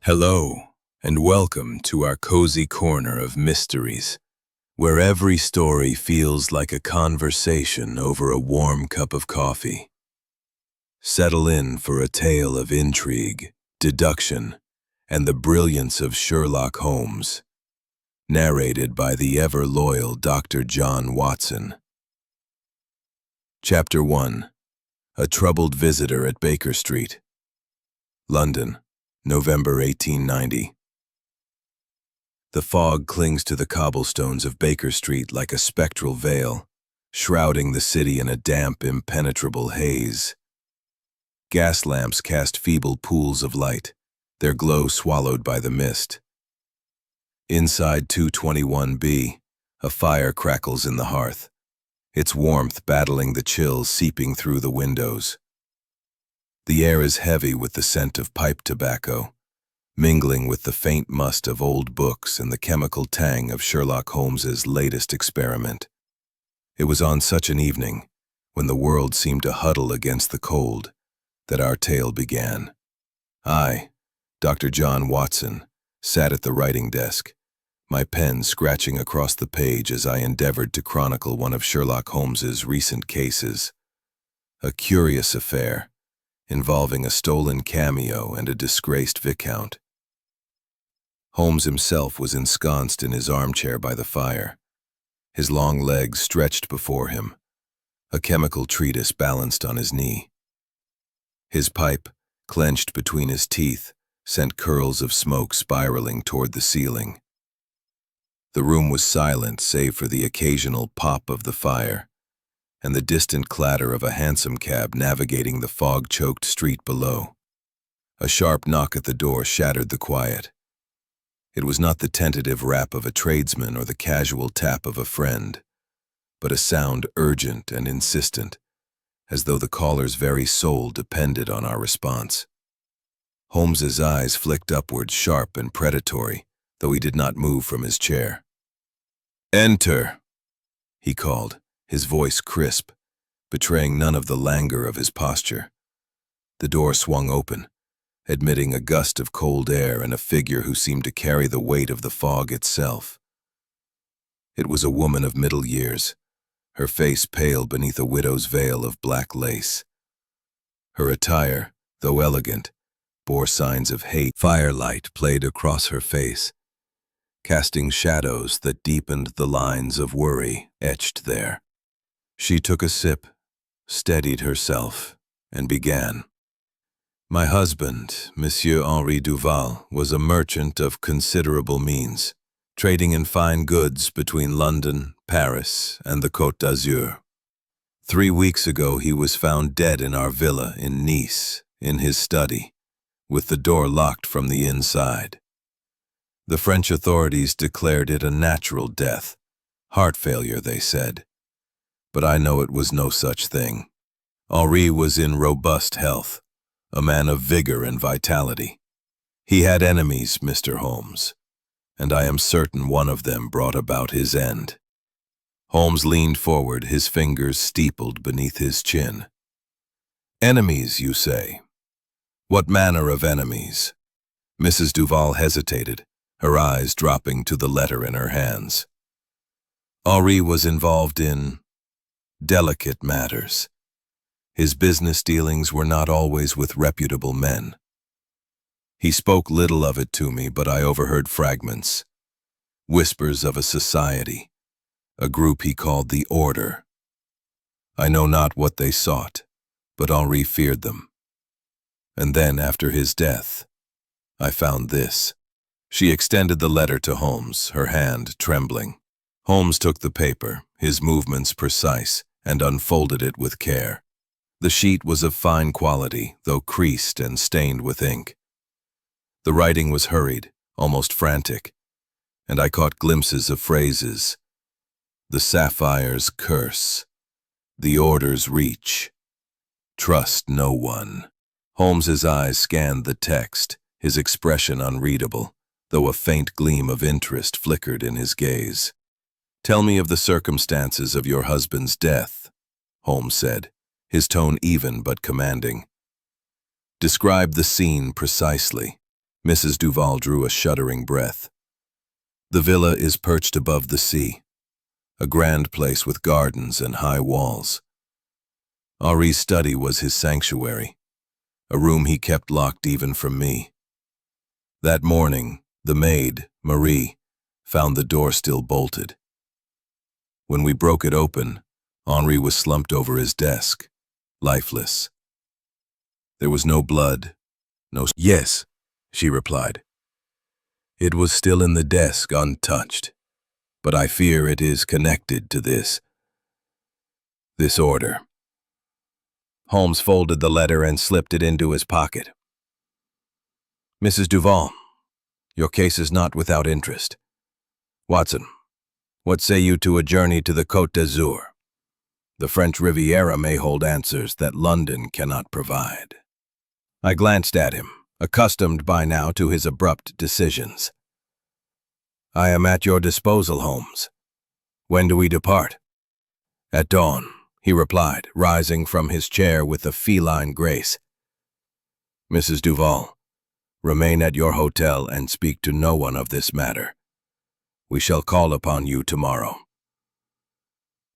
Hello, and welcome to our cozy corner of mysteries, where every story feels like a conversation over a warm cup of coffee. Settle in for a tale of intrigue, deduction, and the brilliance of Sherlock Holmes, narrated by the ever-loyal Dr. John Watson. Chapter 1. A Troubled Visitor at Baker Street, London, November 1890. The fog clings to the cobblestones of Baker Street like a spectral veil, shrouding the city in a damp, impenetrable haze. Gas lamps cast feeble pools of light, their glow swallowed by the mist. Inside 221B, a fire crackles in the hearth, its warmth battling the chill seeping through the windows. The air is heavy with the scent of pipe tobacco, mingling with the faint must of old books and the chemical tang of Sherlock Holmes's latest experiment. It was on such an evening, when the world seemed to huddle against the cold, that our tale began. I, Dr. John Watson, sat at the writing desk, my pen scratching across the page as I endeavored to chronicle one of Sherlock Holmes's recent cases. A curious affair, involving a stolen cameo and a disgraced viscount. Holmes himself was ensconced in his armchair by the fire, his long legs stretched before him, a chemical treatise balanced on his knee. His pipe, clenched between his teeth, sent curls of smoke spiraling toward the ceiling. The room was silent save for the occasional pop of the fire and the distant clatter of a hansom cab navigating the fog-choked street below. A sharp knock at the door shattered the quiet. It was not the tentative rap of a tradesman or the casual tap of a friend, but a sound urgent and insistent, as though the caller's very soul depended on our response. Holmes's eyes flicked upward, sharp and predatory, though he did not move from his chair. "Enter," he called, his voice crisp, betraying none of the languor of his posture. The door swung open, admitting a gust of cold air and a figure who seemed to carry the weight of the fog itself. It was a woman of middle years, her face pale beneath a widow's veil of black lace. Her attire, though elegant, bore signs of hate. Firelight played across her face, casting shadows that deepened the lines of worry etched there. She took a sip, steadied herself, and began. "My husband, Monsieur Henri Duval, was a merchant of considerable means, trading in fine goods between London, Paris, and the Côte d'Azur. 3 weeks ago he was found dead in our villa in Nice, in his study, with the door locked from the inside. The French authorities declared it a natural death, heart failure, they said. But I know it was no such thing. Henri was in robust health, a man of vigor and vitality. He had enemies, Mr. Holmes, and I am certain one of them brought about his end." Holmes leaned forward, his fingers steepled beneath his chin. "Enemies, you say? What manner of enemies?" Mrs. Duval hesitated, her eyes dropping to the letter in her hands. "Henri was involved in delicate matters. His business dealings were not always with reputable men. He spoke little of it to me, but I overheard fragments, whispers of a society, a group he called the Order. I know not what they sought, but Henri feared them. And then, after his death, I found this." She extended the letter to Holmes, her hand trembling. Holmes took the paper, his movements precise, and unfolded it with care. The sheet was of fine quality, though creased and stained with ink. The writing was hurried, almost frantic, and I caught glimpses of phrases. "The Sapphire's curse," "the Order's reach," "trust no one." Holmes's eyes scanned the text, his expression unreadable, though a faint gleam of interest flickered in his gaze. "Tell me of the circumstances of your husband's death," Holmes said, his tone even but commanding. "Describe the scene precisely." Mrs. Duval drew a shuddering breath. The villa is perched above the sea, a grand place with gardens and high walls. Henri's study was his sanctuary, a room he kept locked even from me. That morning, the maid, Marie, found the door still bolted. When we broke it open, Henri was slumped over his desk, lifeless. There was no blood, no— "Yes," she replied. "It was still in the desk, untouched, but I fear it is connected to this order." Holmes folded the letter and slipped it into his pocket. "Mrs. Duval, your case is not without interest. Watson, what say you to a journey to the Côte d'Azur? The French Riviera may hold answers that London cannot provide." I glanced at him, accustomed by now to his abrupt decisions. "I am at your disposal, Holmes. When do we depart?" "At dawn," he replied, rising from his chair with a feline grace. "Mrs. Duval, remain at your hotel and speak to no one of this matter. We shall call upon you tomorrow."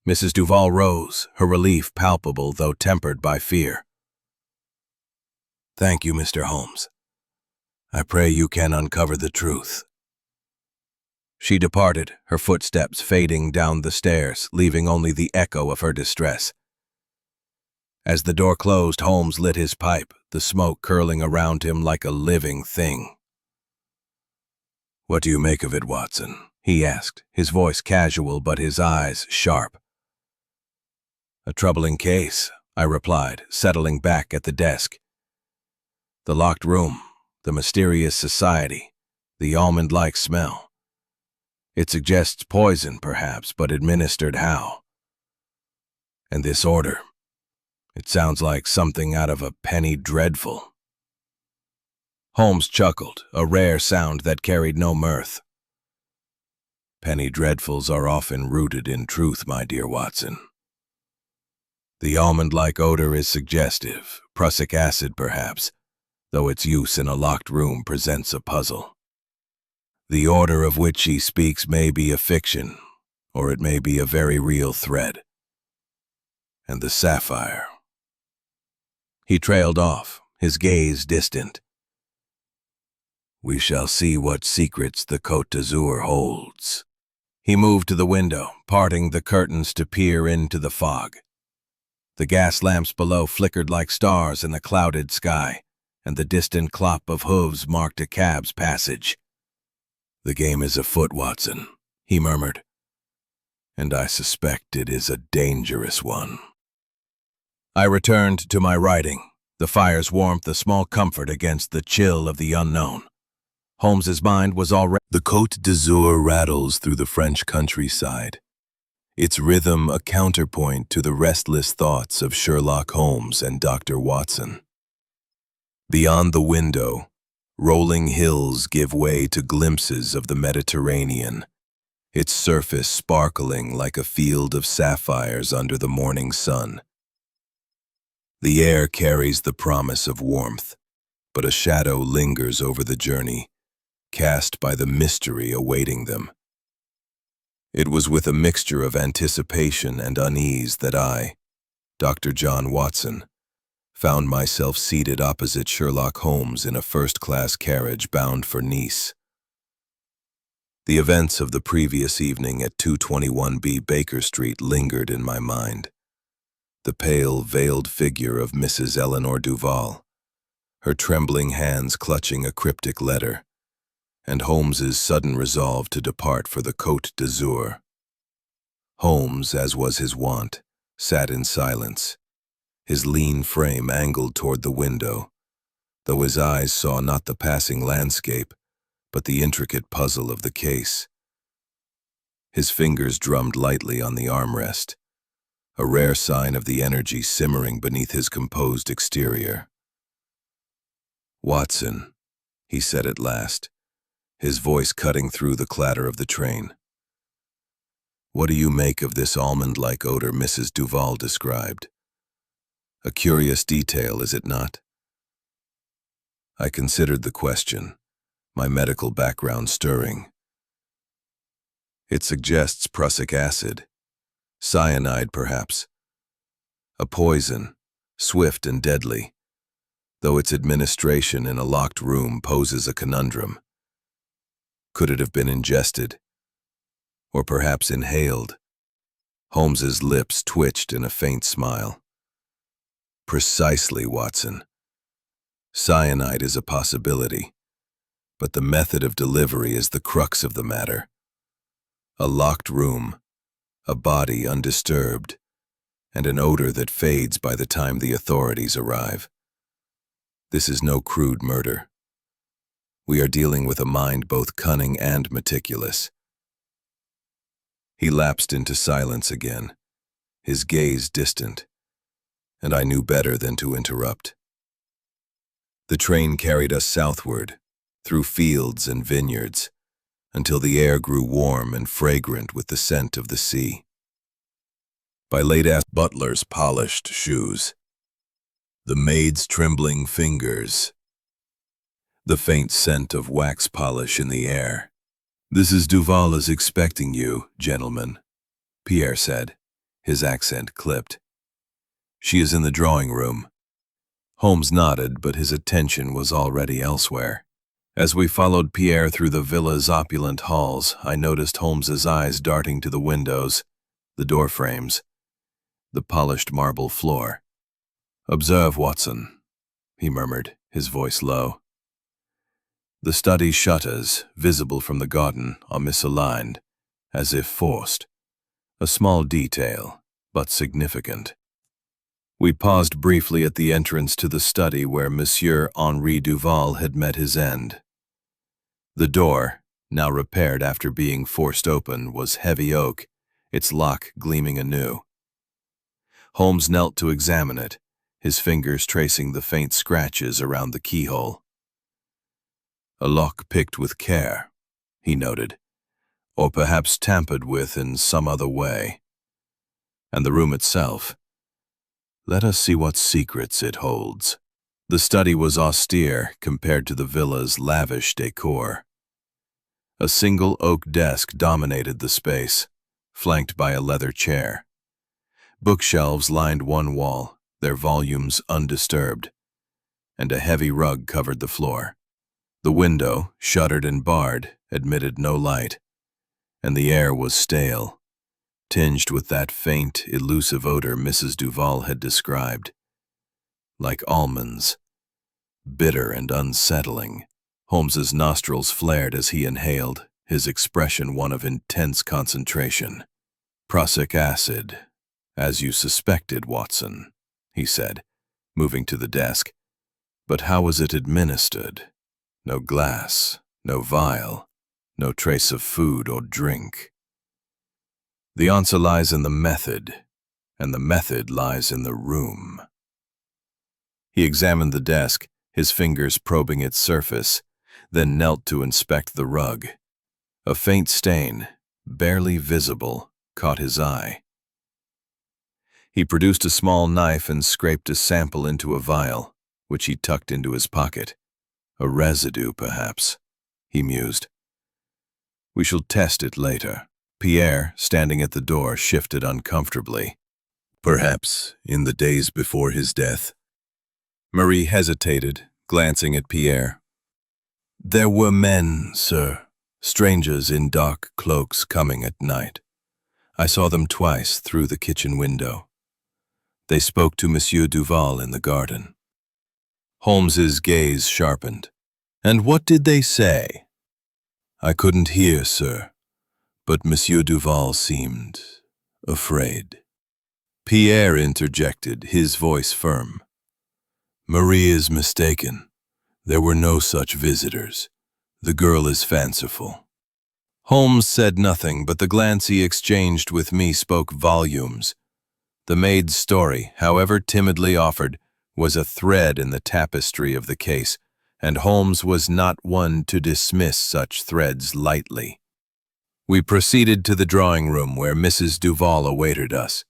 Mrs. Duval rose, her relief palpable though tempered by fear. "Thank you, Mr. Holmes. I pray you can uncover the truth." She departed, her footsteps fading down the stairs, leaving only the echo of her distress. As the door closed, Holmes lit his pipe, the smoke curling around him like a living thing. "What do you make of it, Watson?" he asked, his voice casual but his eyes sharp. "A troubling case," I replied, settling back at the desk. "The locked room, the mysterious society, the almond-like smell. It suggests poison, perhaps, but administered how? And this order. It sounds like something out of a penny dreadful." Holmes chuckled, a rare sound that carried no mirth. "Penny dreadfuls are often rooted in truth, my dear Watson. The almond-like odor is suggestive, prussic acid perhaps, though its use in a locked room presents a puzzle. The order of which he speaks may be a fiction, or it may be a very real thread. And the sapphire." He trailed off, his gaze distant. "We shall see what secrets the Côte d'Azur holds." He moved to the window, parting the curtains to peer into the fog. The gas lamps below flickered like stars in the clouded sky, and the distant clop of hooves marked a cab's passage. "The game is afoot, Watson," he murmured, "and I suspect it is a dangerous one." I returned to my writing, the fire's warmth a small comfort against the chill of the unknown. Holmes's mind was already— The Côte d'Azur rattles through the French countryside, its rhythm a counterpoint to the restless thoughts of Sherlock Holmes and Dr. Watson. Beyond the window, rolling hills give way to glimpses of the Mediterranean, its surface sparkling like a field of sapphires under the morning sun. The air carries the promise of warmth, but a shadow lingers over the journey, cast by the mystery awaiting them. It was with a mixture of anticipation and unease that I, Dr. John Watson, found myself seated opposite Sherlock Holmes in a first-class carriage bound for Nice. The events of the previous evening at 221B Baker Street lingered in my mind. The pale, veiled figure of Mrs. Eleanor Duval, her trembling hands clutching a cryptic letter, and Holmes's sudden resolve to depart for the Côte d'Azur. Holmes, as was his wont, sat in silence, his lean frame angled toward the window, though his eyes saw not the passing landscape, but the intricate puzzle of the case. His fingers drummed lightly on the armrest, a rare sign of the energy simmering beneath his composed exterior. "Watson," he said at last, his voice cutting through the clatter of the train. "What do you make of this almond-like odor Mrs. Duval described? A curious detail, is it not?" I considered the question, my medical background stirring. It suggests prussic acid, cyanide perhaps, a poison, swift and deadly, though its administration in a locked room poses a conundrum. Could it have been ingested? Or perhaps inhaled? Holmes's lips twitched in a faint smile. Precisely, Watson. Cyanide is a possibility, but the method of delivery is the crux of the matter. A locked room, a body undisturbed, and an odor that fades by the time the authorities arrive. This is no crude murder. We are dealing with a mind both cunning and meticulous. He lapsed into silence again, his gaze distant, and I knew better than to interrupt. The train carried us southward, through fields and vineyards, until the air grew warm and fragrant with the scent of the sea. By late butler's polished shoes, the maid's trembling fingers, the faint scent of wax polish in the air. "Mrs. Duval is expecting you, gentlemen," Pierre said, his accent clipped. "She is in the drawing room." Holmes nodded, but his attention was already elsewhere. As we followed Pierre through the villa's opulent halls, I noticed Holmes's eyes darting to the windows, the door frames, the polished marble floor. "Observe, Watson," he murmured, his voice low. The study shutters, visible from the garden, are misaligned, as if forced. A small detail, but significant. We paused briefly at the entrance to the study where Monsieur Henri Duval had met his end. The door, now repaired after being forced open, was heavy oak, its lock gleaming anew. Holmes knelt to examine it, his fingers tracing the faint scratches around the keyhole. "A lock picked with care," he noted, "or perhaps tampered with in some other way. And the room itself, let us see what secrets it holds." The study was austere compared to the villa's lavish decor. A single oak desk dominated the space, flanked by a leather chair. Bookshelves lined one wall, their volumes undisturbed, and a heavy rug covered the floor. The window, shuttered and barred, admitted no light, and the air was stale, tinged with that faint, elusive odor Mrs. Duval had described. Like almonds, bitter and unsettling. Holmes's nostrils flared as he inhaled, his expression one of intense concentration. "Prussic acid, as you suspected, Watson," he said, moving to the desk. "But how was it administered? No glass, no vial, no trace of food or drink. The answer lies in the method, and the method lies in the room." He examined the desk, his fingers probing its surface, then knelt to inspect the rug. A faint stain, barely visible, caught his eye. He produced a small knife and scraped a sample into a vial, which he tucked into his pocket. "A residue, perhaps," he mused. "We shall test it later." Pierre, standing at the door, shifted uncomfortably. "Perhaps in the days before his death." Marie hesitated, glancing at Pierre. "There were men, sir, strangers in dark cloaks coming at night. I saw them twice through the kitchen window. They spoke to Monsieur Duval in the garden." Holmes's gaze sharpened. "And what did they say?" "I couldn't hear, sir, but Monsieur Duval seemed afraid." Pierre interjected, his voice firm. "Marie is mistaken. There were no such visitors. The girl is fanciful." Holmes said nothing, but the glance he exchanged with me spoke volumes. The maid's story, however timidly offered, was a thread in the tapestry of the case, and Holmes was not one to dismiss such threads lightly. We proceeded to the drawing room where Mrs. Duval awaited us.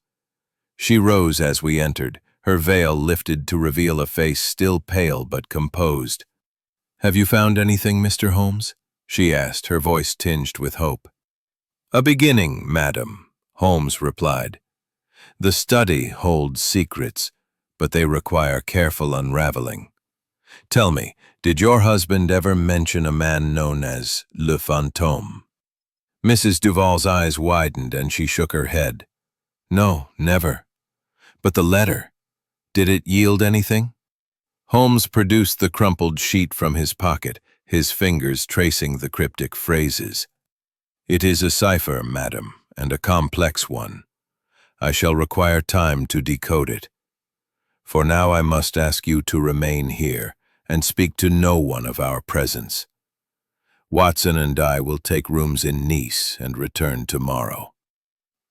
She rose as we entered, her veil lifted to reveal a face still pale but composed. Have you found anything, Mr. Holmes? She asked, her voice tinged with hope. A beginning, madam, Holmes replied. The study holds secrets, but they require careful unraveling. Tell me, did your husband ever mention a man known as Le Fantôme? Mrs. Duval's eyes widened and she shook her head. No, never. But the letter, did it yield anything? Holmes produced the crumpled sheet from his pocket, his fingers tracing the cryptic phrases. It is a cipher, madam, and a complex one. I shall require time to decode it. For now I must ask you to remain here and speak to no one of our presence. Watson and I will take rooms in Nice and return tomorrow.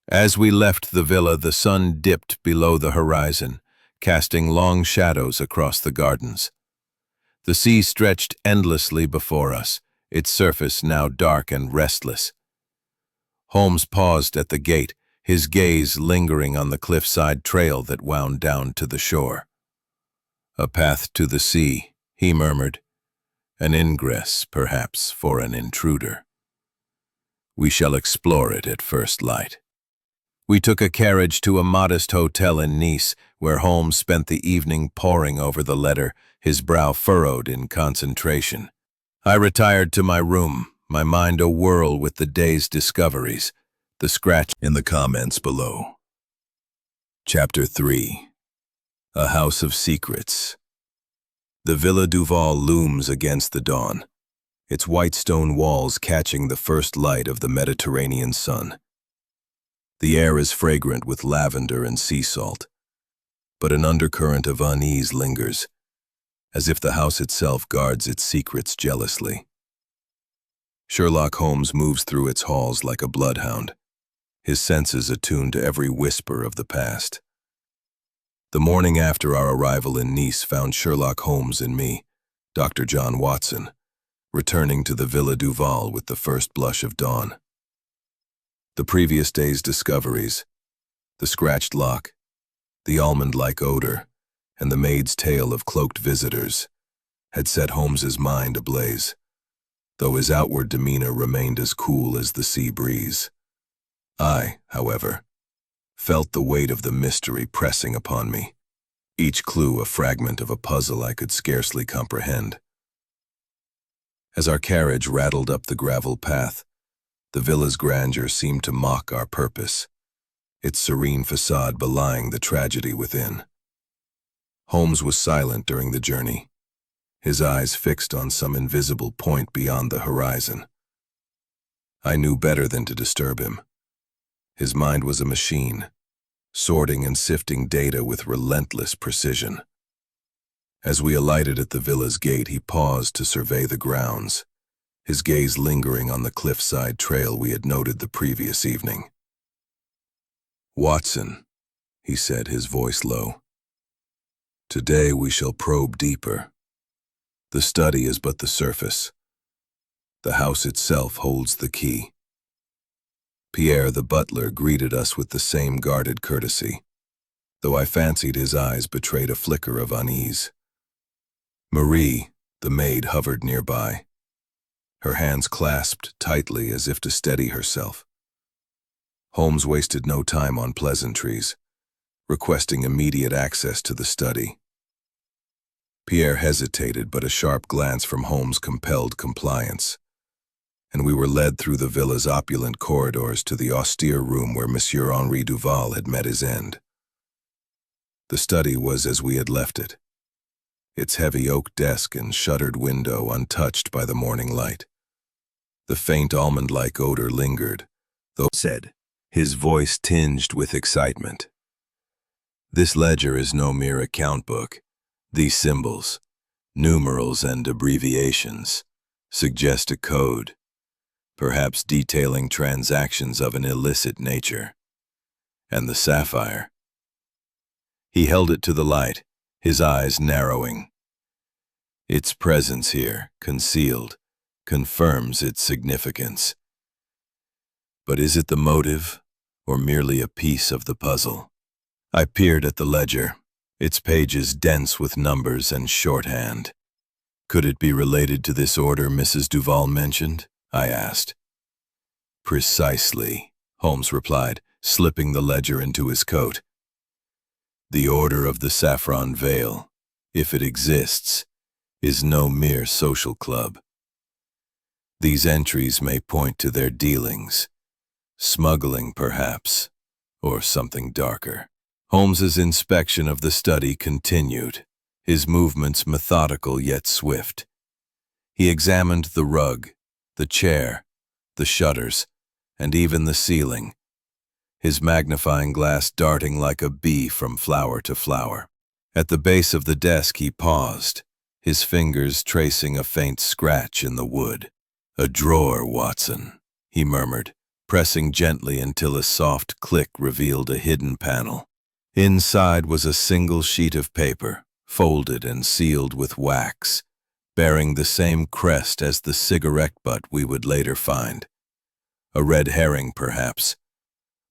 As we left the villa, the sun dipped below the horizon, casting long shadows across the gardens. The sea stretched endlessly before us, its surface now dark and restless. Holmes paused at the gate, his gaze lingering on the cliffside trail that wound down to the shore. A path to the sea, he murmured. An ingress, perhaps, for an intruder. We shall explore it at first light. We took a carriage to a modest hotel in Nice, where Holmes spent the evening poring over the letter, his brow furrowed in concentration. I retired to my room, my mind awhirl with the day's discoveries, the scratch in the comments below. Chapter 3. A House of Secrets. The Villa Duval looms against the dawn, its white stone walls catching the first light of the Mediterranean sun. The air is fragrant with lavender and sea salt, but an undercurrent of unease lingers, as if the house itself guards its secrets jealously. Sherlock Holmes moves through its halls like a bloodhound, his senses attuned to every whisper of the past. The morning after our arrival in Nice found Sherlock Holmes and me, Dr. John Watson, returning to the Villa Duval with the first blush of dawn. The previous day's discoveries, the scratched lock, the almond-like odor, and the maid's tale of cloaked visitors, had set Holmes's mind ablaze, though his outward demeanor remained as cool as the sea breeze. I, however, felt the weight of the mystery pressing upon me, each clue a fragment of a puzzle I could scarcely comprehend. As our carriage rattled up the gravel path, the villa's grandeur seemed to mock our purpose, its serene facade belying the tragedy within. Holmes was silent during the journey, his eyes fixed on some invisible point beyond the horizon. I knew better than to disturb him. His mind was a machine, sorting and sifting data with relentless precision. As we alighted at the villa's gate, he paused to survey the grounds, his gaze lingering on the cliffside trail we had noted the previous evening. "Watson," he said, his voice low, "today we shall probe deeper. The study is but the surface. The house itself holds the key." Pierre, the butler, greeted us with the same guarded courtesy, though I fancied his eyes betrayed a flicker of unease. Marie, the maid, hovered nearby, her hands clasped tightly as if to steady herself. Holmes wasted no time on pleasantries, requesting immediate access to the study. Pierre hesitated, but a sharp glance from Holmes compelled compliance, and we were led through the villa's opulent corridors to the austere room where Monsieur Henri Duval had met his end. The study was as we had left it, its heavy oak desk and shuttered window untouched by the morning light. The faint almond-like odor lingered, though said, his voice tinged with excitement. "This ledger is no mere account book. These symbols, numerals and abbreviations, suggest a code, perhaps detailing transactions of an illicit nature. And the sapphire." He held it to the light, his eyes narrowing. "Its presence here, concealed, confirms its significance. But is it the motive, or merely a piece of the puzzle?" I peered at the ledger, its pages dense with numbers and shorthand. Could it be related to this order Mrs. Duval mentioned? I asked. Precisely, Holmes replied, slipping the ledger into his coat. The Order of the Saffron Veil, if it exists, is no mere social club. These entries may point to their dealings, smuggling perhaps, or something darker. Holmes's inspection of the study continued, his movements methodical yet swift. He examined the rug, the chair, the shutters, and even the ceiling, his magnifying glass darting like a bee from flower to flower. At the base of the desk he paused, his fingers tracing a faint scratch in the wood. "A drawer, Watson," he murmured, pressing gently until a soft click revealed a hidden panel. Inside was a single sheet of paper, folded and sealed with wax, bearing the same crest as the cigarette butt we would later find. A red herring, perhaps,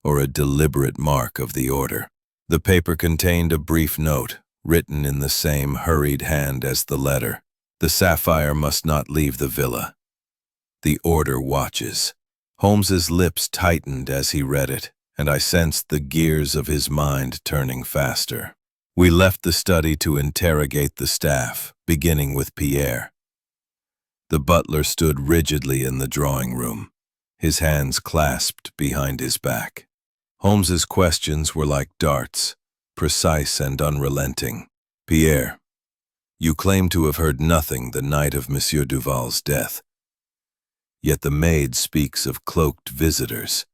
or a deliberate mark of the order. The paper contained a brief note, written in the same hurried hand as the letter. The sapphire must not leave the villa. The order watches. Holmes's lips tightened as he read it, and I sensed the gears of his mind turning faster. We left the study to interrogate the staff, beginning with Pierre. The butler stood rigidly in the drawing room, his hands clasped behind his back. Holmes's questions were like darts, precise and unrelenting. "Pierre, you claim to have heard nothing the night of Monsieur Duval's death. Yet the maid speaks of cloaked visitors.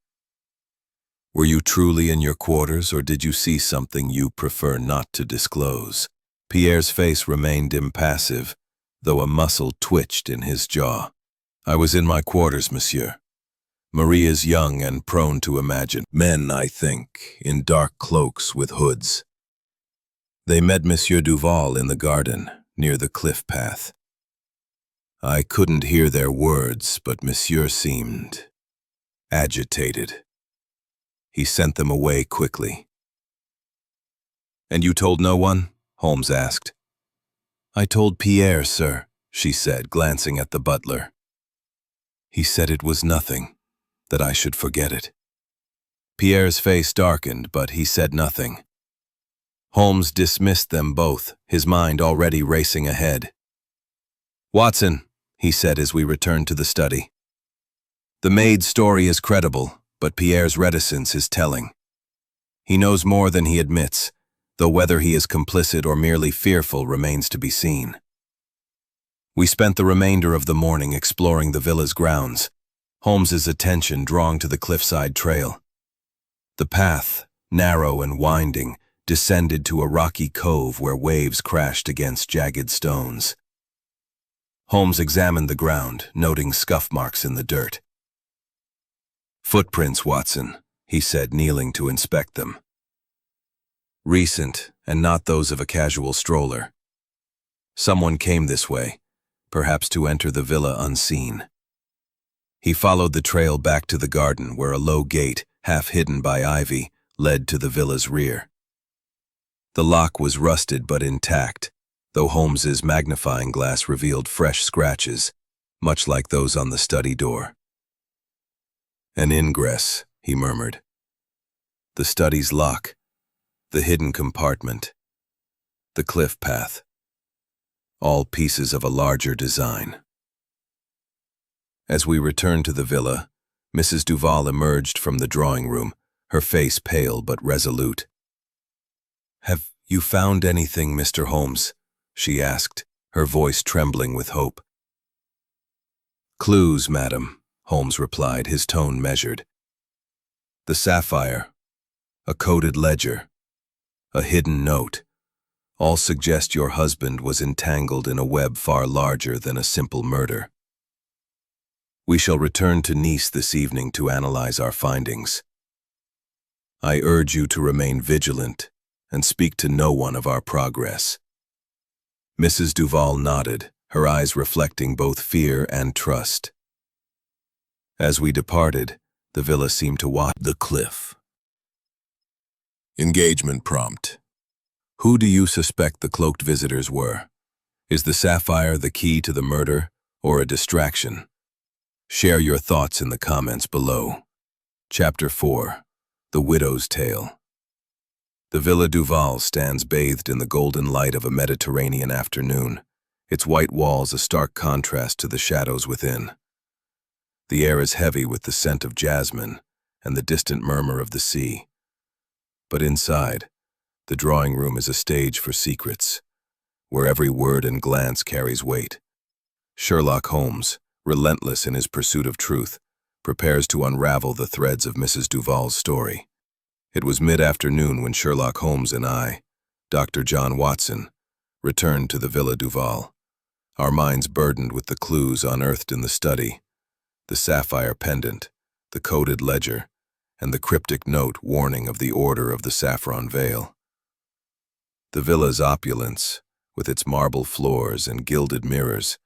Were you truly in your quarters, or did you see something you prefer not to disclose?" Pierre's face remained impassive, though a muscle twitched in his jaw. "I was in my quarters, monsieur. Marie is young and prone to imagine. Men, I think, in dark cloaks with hoods. They met Monsieur Duval in the garden, near the cliff path. I couldn't hear their words, but Monsieur seemed agitated. He sent them away quickly." "And you told no one?" Holmes asked. "I told Pierre, sir," she said, glancing at the butler. "He said it was nothing, that I should forget it." Pierre's face darkened, but he said nothing. Holmes dismissed them both, his mind already racing ahead. "Watson," he said as we returned to the study. "The maid's story is credible, but Pierre's reticence is telling. He knows more than he admits, though whether he is complicit or merely fearful remains to be seen." We spent the remainder of the morning exploring the villa's grounds, Holmes's attention drawn to the cliffside trail. The path, narrow and winding, descended to a rocky cove where waves crashed against jagged stones. Holmes examined the ground, noting scuff marks in the dirt. "Footprints, Watson," he said, kneeling to inspect them. "Recent, and not those of a casual stroller. Someone came this way, perhaps to enter the villa unseen." He followed the trail back to the garden where a low gate, half hidden by ivy, led to the villa's rear. The lock was rusted but intact, though Holmes's magnifying glass revealed fresh scratches, much like those on the study door. "An ingress," he murmured. "The study's lock, the hidden compartment, the cliff path, all pieces of a larger design." As we returned to the villa, Mrs. Duval emerged from the drawing room, her face pale but resolute. "Have you found anything, Mr. Holmes?" she asked, her voice trembling with hope. "Clues, madam," Holmes replied, his tone measured. "The sapphire, a coded ledger, a hidden note, all suggest your husband was entangled in a web far larger than a simple murder. We shall return to Nice this evening to analyze our findings. I urge you to remain vigilant and speak to no one of our progress." Mrs. Duval nodded, her eyes reflecting both fear and trust. As we departed, the villa seemed to watch the cliff. Engagement prompt. Who do you suspect the cloaked visitors were? Is the sapphire the key to the murder or a distraction? Share your thoughts in the comments below. Chapter 4. The Widow's Tale. The Villa Duval stands bathed in the golden light of a Mediterranean afternoon, its white walls a stark contrast to the shadows within. The air is heavy with the scent of jasmine and the distant murmur of the sea. But inside, the drawing room is a stage for secrets, where every word and glance carries weight. Sherlock Holmes, relentless in his pursuit of truth, prepares to unravel the threads of Mrs. Duval's story. It was mid-afternoon when Sherlock Holmes and I, Dr. John Watson, returned to the Villa Duval, our minds burdened with the clues unearthed in the study, the sapphire pendant, the coded ledger, and the cryptic note warning of the Order of the Saffron Veil. The villa's opulence, with its marble floors and gilded mirrors,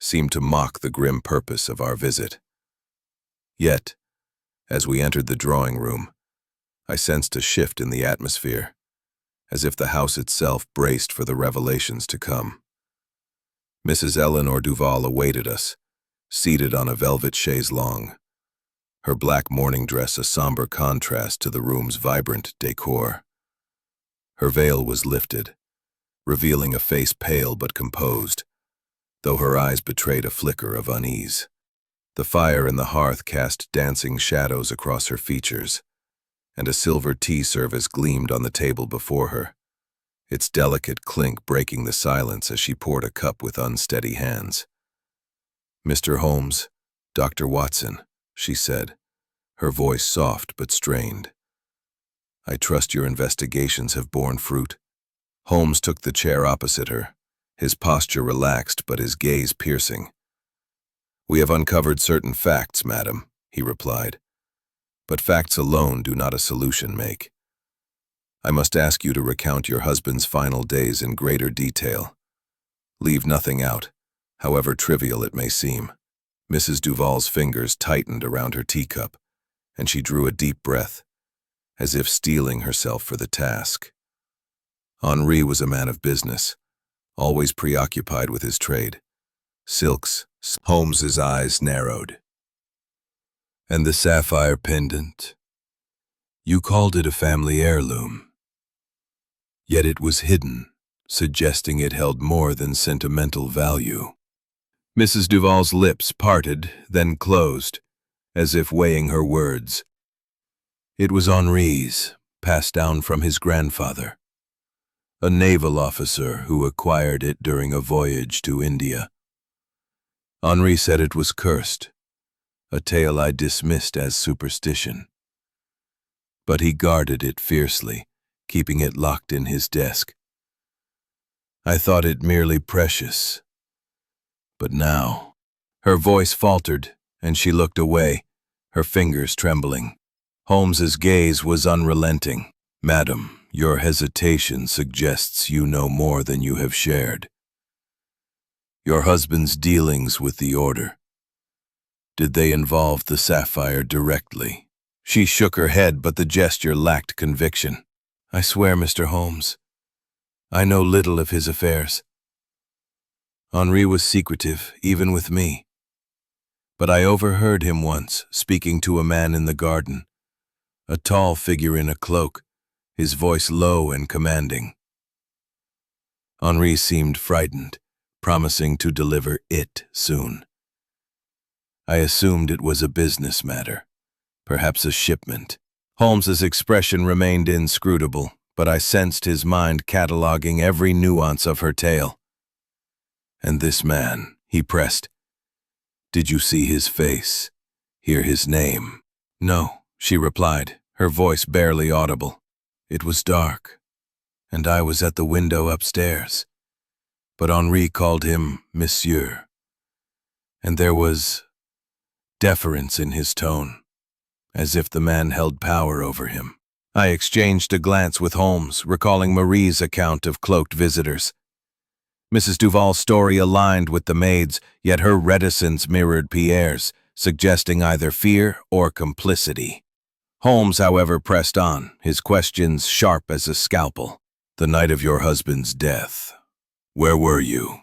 seemed to mock the grim purpose of our visit. Yet, as we entered the drawing room, I sensed a shift in the atmosphere, as if the house itself braced for the revelations to come. Mrs. Eleanor Duval awaited us, seated on a velvet chaise longue, her black mourning dress a somber contrast to the room's vibrant decor. Her veil was lifted, revealing a face pale but composed, though her eyes betrayed a flicker of unease. The fire in the hearth cast dancing shadows across her features, and a silver tea service gleamed on the table before her, its delicate clink breaking the silence as she poured a cup with unsteady hands. "Mr. Holmes, Dr. Watson," she said, her voice soft but strained. "I trust your investigations have borne fruit." Holmes took the chair opposite her, his posture relaxed but his gaze piercing. "We have uncovered certain facts, madam," he replied. "But facts alone do not a solution make. I must ask you to recount your husband's final days in greater detail. Leave nothing out, however trivial it may seem." Mrs. Duval's fingers tightened around her teacup, and she drew a deep breath, as if steeling herself for the task. Henri was a man of business, always preoccupied with his trade. Silks. Holmes's eyes narrowed. "And the sapphire pendant? You called it a family heirloom. Yet it was hidden, suggesting it held more than sentimental value." Mrs. Duval's lips parted, then closed, as if weighing her words. "It was Henri's, passed down from his grandfather, a naval officer who acquired it during a voyage to India. Henri said it was cursed, a tale I dismissed as superstition. But he guarded it fiercely, keeping it locked in his desk. I thought it merely precious. But now..." Her voice faltered, and she looked away, her fingers trembling. Holmes's gaze was unrelenting. "Madam, your hesitation suggests you know more than you have shared. Your husband's dealings with the Order, did they involve the sapphire directly?" She shook her head, but the gesture lacked conviction. "I swear, Mr. Holmes, I know little of his affairs. Henri was secretive, even with me. But I overheard him once, speaking to a man in the garden, a tall figure in a cloak, his voice low and commanding. Henri seemed frightened, promising to deliver it soon. I assumed it was a business matter, perhaps a shipment." Holmes's expression remained inscrutable, but I sensed his mind cataloging every nuance of her tale. "And this man," he pressed, "did you see his face, hear his name?" "No," she replied, her voice barely audible. "It was dark, and I was at the window upstairs. But Henri called him Monsieur, and there was deference in his tone, as if the man held power over him." I exchanged a glance with Holmes, recalling Marie's account of cloaked visitors. Mrs. Duval's story aligned with the maid's, yet her reticence mirrored Pierre's, suggesting either fear or complicity. Holmes, however, pressed on, his questions sharp as a scalpel. "The night of your husband's death, where were you?"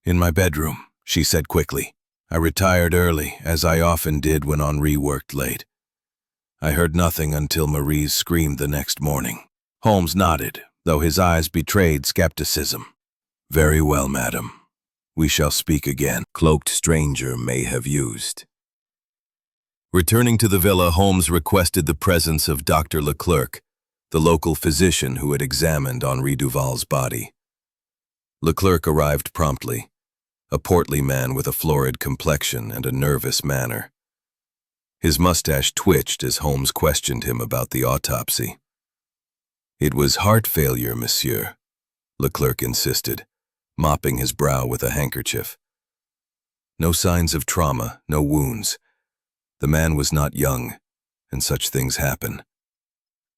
In my bedroom, she said quickly. I retired early, as I often did when Henri worked late. I heard nothing until Marie's screamed the next morning. Holmes nodded, though his eyes betrayed skepticism. Very well, madam. We shall speak again. Cloaked stranger may have used. Returning to the villa, Holmes requested the presence of Dr. Leclerc, the local physician who had examined Henri Duval's body. Leclerc arrived promptly, a portly man with a florid complexion and a nervous manner. His mustache twitched as Holmes questioned him about the autopsy. It was heart failure, monsieur, Leclerc insisted, mopping his brow with a handkerchief. No signs of trauma, no wounds. The man was not young, and such things happen.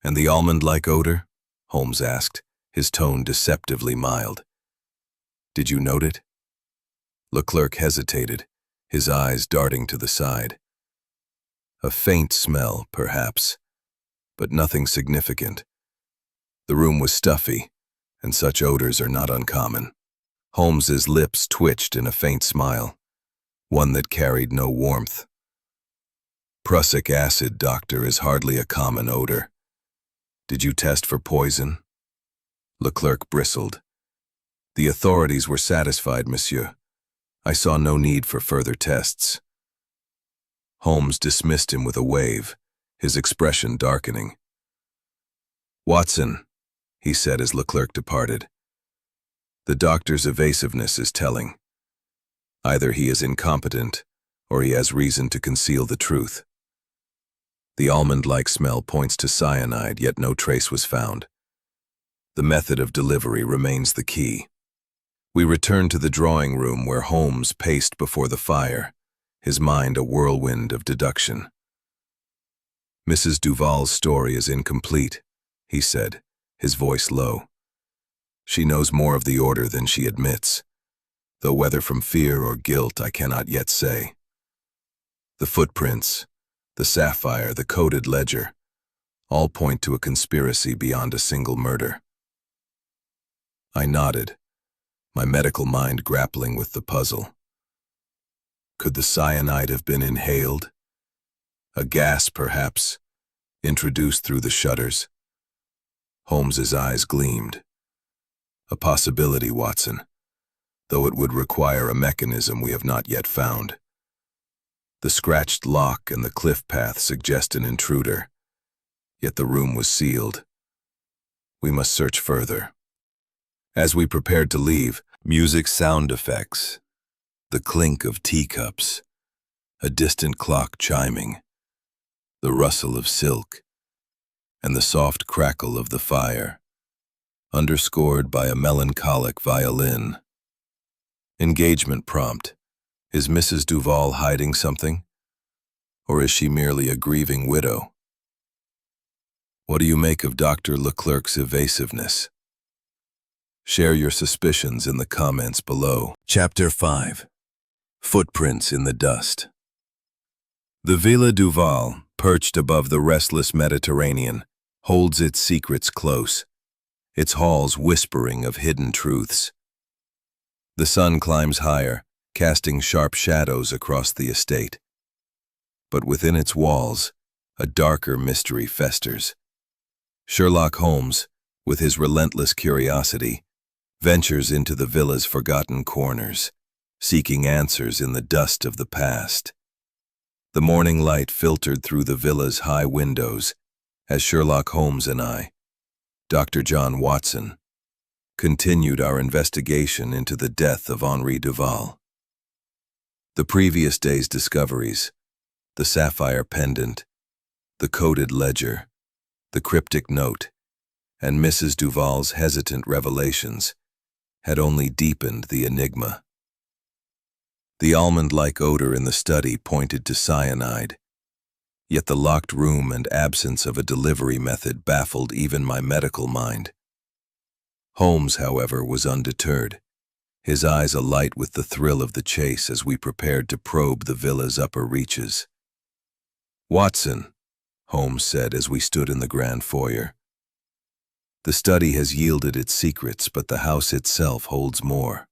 And the almond-like odor? Holmes asked, his tone deceptively mild. Did you note it? Leclerc hesitated, his eyes darting to the side. A faint smell, perhaps, but nothing significant. The room was stuffy, and such odors are not uncommon. Holmes's lips twitched in a faint smile, one that carried no warmth. Prussic acid, doctor, is hardly a common odor. Did you test for poison? Leclerc bristled. The authorities were satisfied, monsieur. I saw no need for further tests. Holmes dismissed him with a wave, his expression darkening. Watson, he said as Leclerc departed. The doctor's evasiveness is telling. Either he is incompetent, or he has reason to conceal the truth. The almond-like smell points to cyanide, yet no trace was found. The method of delivery remains the key. We returned to the drawing room where Holmes paced before the fire, his mind a whirlwind of deduction. Mrs. Duval's story is incomplete, he said, his voice low. She knows more of the order than she admits, though whether from fear or guilt I cannot yet say. The footprints, the sapphire, the coded ledger, all point to a conspiracy beyond a single murder. I nodded, my medical mind grappling with the puzzle. Could the cyanide have been inhaled? A gas, perhaps, introduced through the shutters? Holmes's eyes gleamed. A possibility, Watson, though it would require a mechanism we have not yet found. The scratched lock and the cliff path suggest an intruder, yet the room was sealed. We must search further. As we prepared to leave, music sound effects, the clink of teacups, a distant clock chiming, the rustle of silk, and the soft crackle of the fire, underscored by a melancholic violin. Engagement prompt. Is Mrs. Duval hiding something? Or is she merely a grieving widow? What do you make of Dr. Leclerc's evasiveness? Share your suspicions in the comments below. Chapter 5. Footprints in the dust. The Villa Duval, perched above the restless Mediterranean, holds its secrets close, its halls whispering of hidden truths. The sun climbs higher, casting sharp shadows across the estate. But within its walls, a darker mystery festers. Sherlock Holmes, with his relentless curiosity, ventures into the villa's forgotten corners, seeking answers in the dust of the past. The morning light filtered through the villa's high windows as Sherlock Holmes and I, Dr. John Watson, continued our investigation into the death of Henri Duval. The previous day's discoveries, the sapphire pendant, the coded ledger, the cryptic note, and Mrs. Duval's hesitant revelations had only deepened the enigma. The almond-like odor in the study pointed to cyanide, yet the locked room and absence of a delivery method baffled even my medical mind. Holmes, however, was undeterred, his eyes alight with the thrill of the chase as we prepared to probe the villa's upper reaches. Watson, Holmes said as we stood in the grand foyer. The study has yielded its secrets, but the house itself holds more.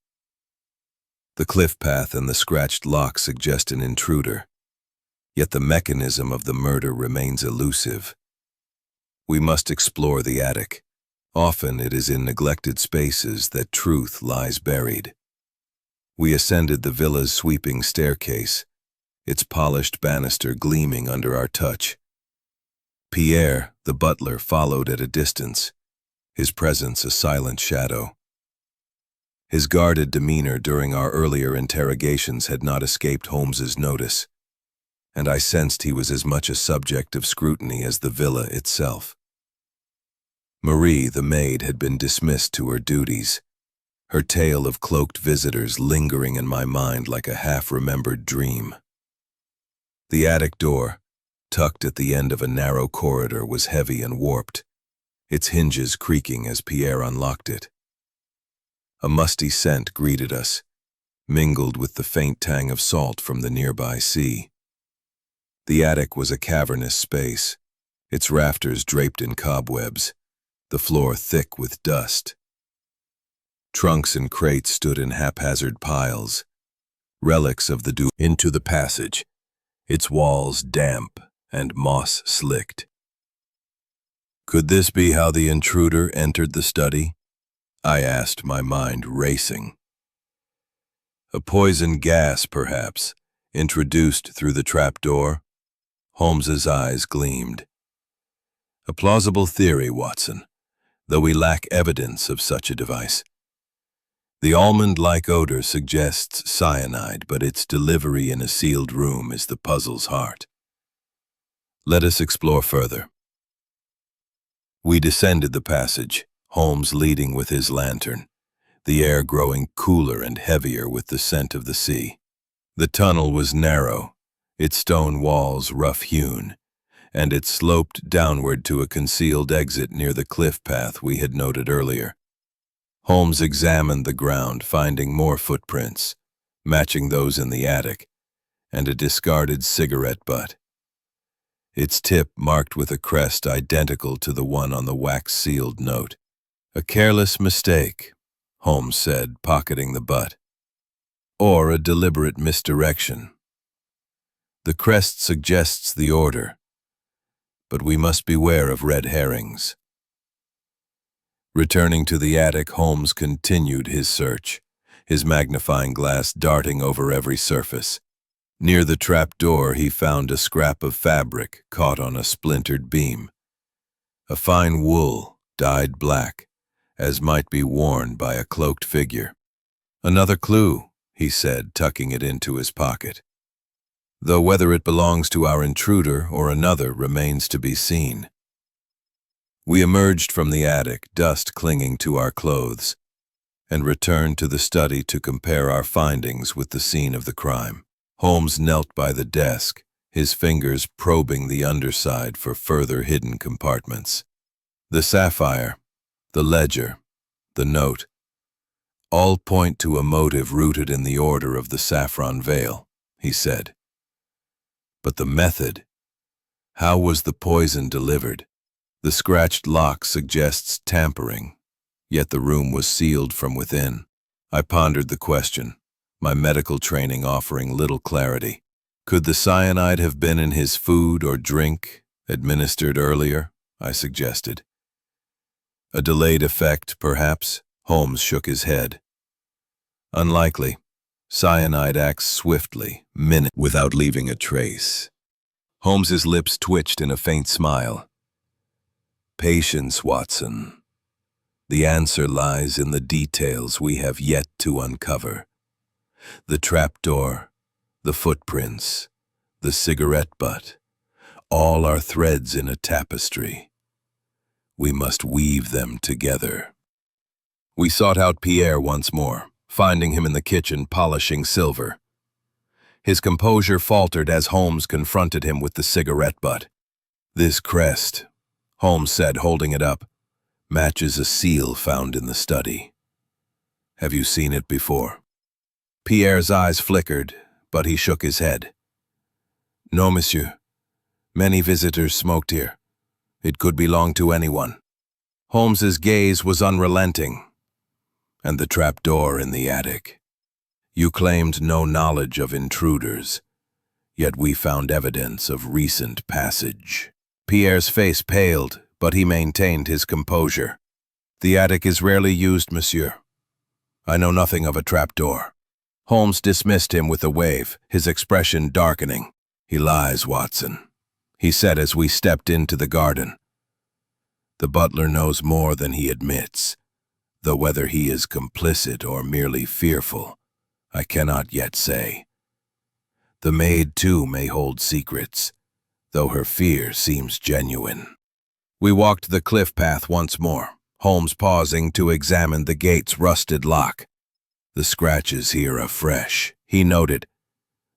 The cliff path and the scratched lock suggest an intruder, yet the mechanism of the murder remains elusive. We must explore the attic. Often it is in neglected spaces that truth lies buried. We ascended the villa's sweeping staircase, its polished banister gleaming under our touch. Pierre, the butler, followed at a distance, his presence a silent shadow. His guarded demeanor during our earlier interrogations had not escaped Holmes's notice, and I sensed he was as much a subject of scrutiny as the villa itself. Marie, the maid, had been dismissed to her duties, her tale of cloaked visitors lingering in my mind like a half-remembered dream. The attic door, tucked at the end of a narrow corridor, was heavy and warped, its hinges creaking as Pierre unlocked it. A musty scent greeted us, mingled with the faint tang of salt from the nearby sea. The attic was a cavernous space, its rafters draped in cobwebs, the floor thick with dust. Trunks and crates stood in haphazard piles, relics of the into the passage, its walls damp and moss-slicked. Could this be how the intruder entered the study? I asked, my mind racing. A poison gas, perhaps, introduced through the trapdoor? Holmes's eyes gleamed. A plausible theory, Watson, though we lack evidence of such a device. The almond-like odor suggests cyanide, but its delivery in a sealed room is the puzzle's heart. Let us explore further. We descended the passage, Holmes leading with his lantern, the air growing cooler and heavier with the scent of the sea. The tunnel was narrow, its stone walls rough-hewn, and it sloped downward to a concealed exit near the cliff path we had noted earlier. Holmes examined the ground, finding more footprints, matching those in the attic, and a discarded cigarette butt. Its tip marked with a crest identical to the one on the wax-sealed note. A careless mistake, Holmes said, pocketing the butt. Or a deliberate misdirection. The crest suggests the order, but we must beware of red herrings. Returning to the attic, Holmes continued his search, his magnifying glass darting over every surface. Near the trapdoor, he found a scrap of fabric caught on a splintered beam. A fine wool, dyed black, as might be worn by a cloaked figure. Another clue, he said, tucking it into his pocket. Though whether it belongs to our intruder or another remains to be seen. We emerged from the attic, dust clinging to our clothes, and returned to the study to compare our findings with the scene of the crime. Holmes knelt by the desk, his fingers probing the underside for further hidden compartments. The sapphire, the ledger, the note, all point to a motive rooted in the order of the saffron veil, he said. But the method? How was the poison delivered? The scratched lock suggests tampering, yet the room was sealed from within. I pondered the question, my medical training offering little clarity. Could the cyanide have been in his food or drink, administered earlier? I suggested. A delayed effect, perhaps? Holmes shook his head. Unlikely. Cyanide acts swiftly, without leaving a trace. Holmes's lips twitched in a faint smile. Patience, Watson. The answer lies in the details we have yet to uncover. The trapdoor, the footprints, the cigarette butt, all are threads in a tapestry. We must weave them together. We sought out Pierre once more, finding him in the kitchen polishing silver. His composure faltered as Holmes confronted him with the cigarette butt. This crest, Holmes said, holding it up, matches a seal found in the study. Have you seen it before? Pierre's eyes flickered, but he shook his head. No, monsieur. Many visitors smoked here. It could belong to anyone. Holmes's gaze was unrelenting. And the trapdoor in the attic. You claimed no knowledge of intruders, yet we found evidence of recent passage. Pierre's face paled, but he maintained his composure. The attic is rarely used, monsieur. I know nothing of a trapdoor. Holmes dismissed him with a wave, his expression darkening. He lies, Watson, he said as we stepped into the garden. The butler knows more than he admits, though whether he is complicit or merely fearful, I cannot yet say. The maid, too, may hold secrets, though her fear seems genuine. We walked the cliff path once more, Holmes pausing to examine the gate's rusted lock. The scratches here are fresh, he noted,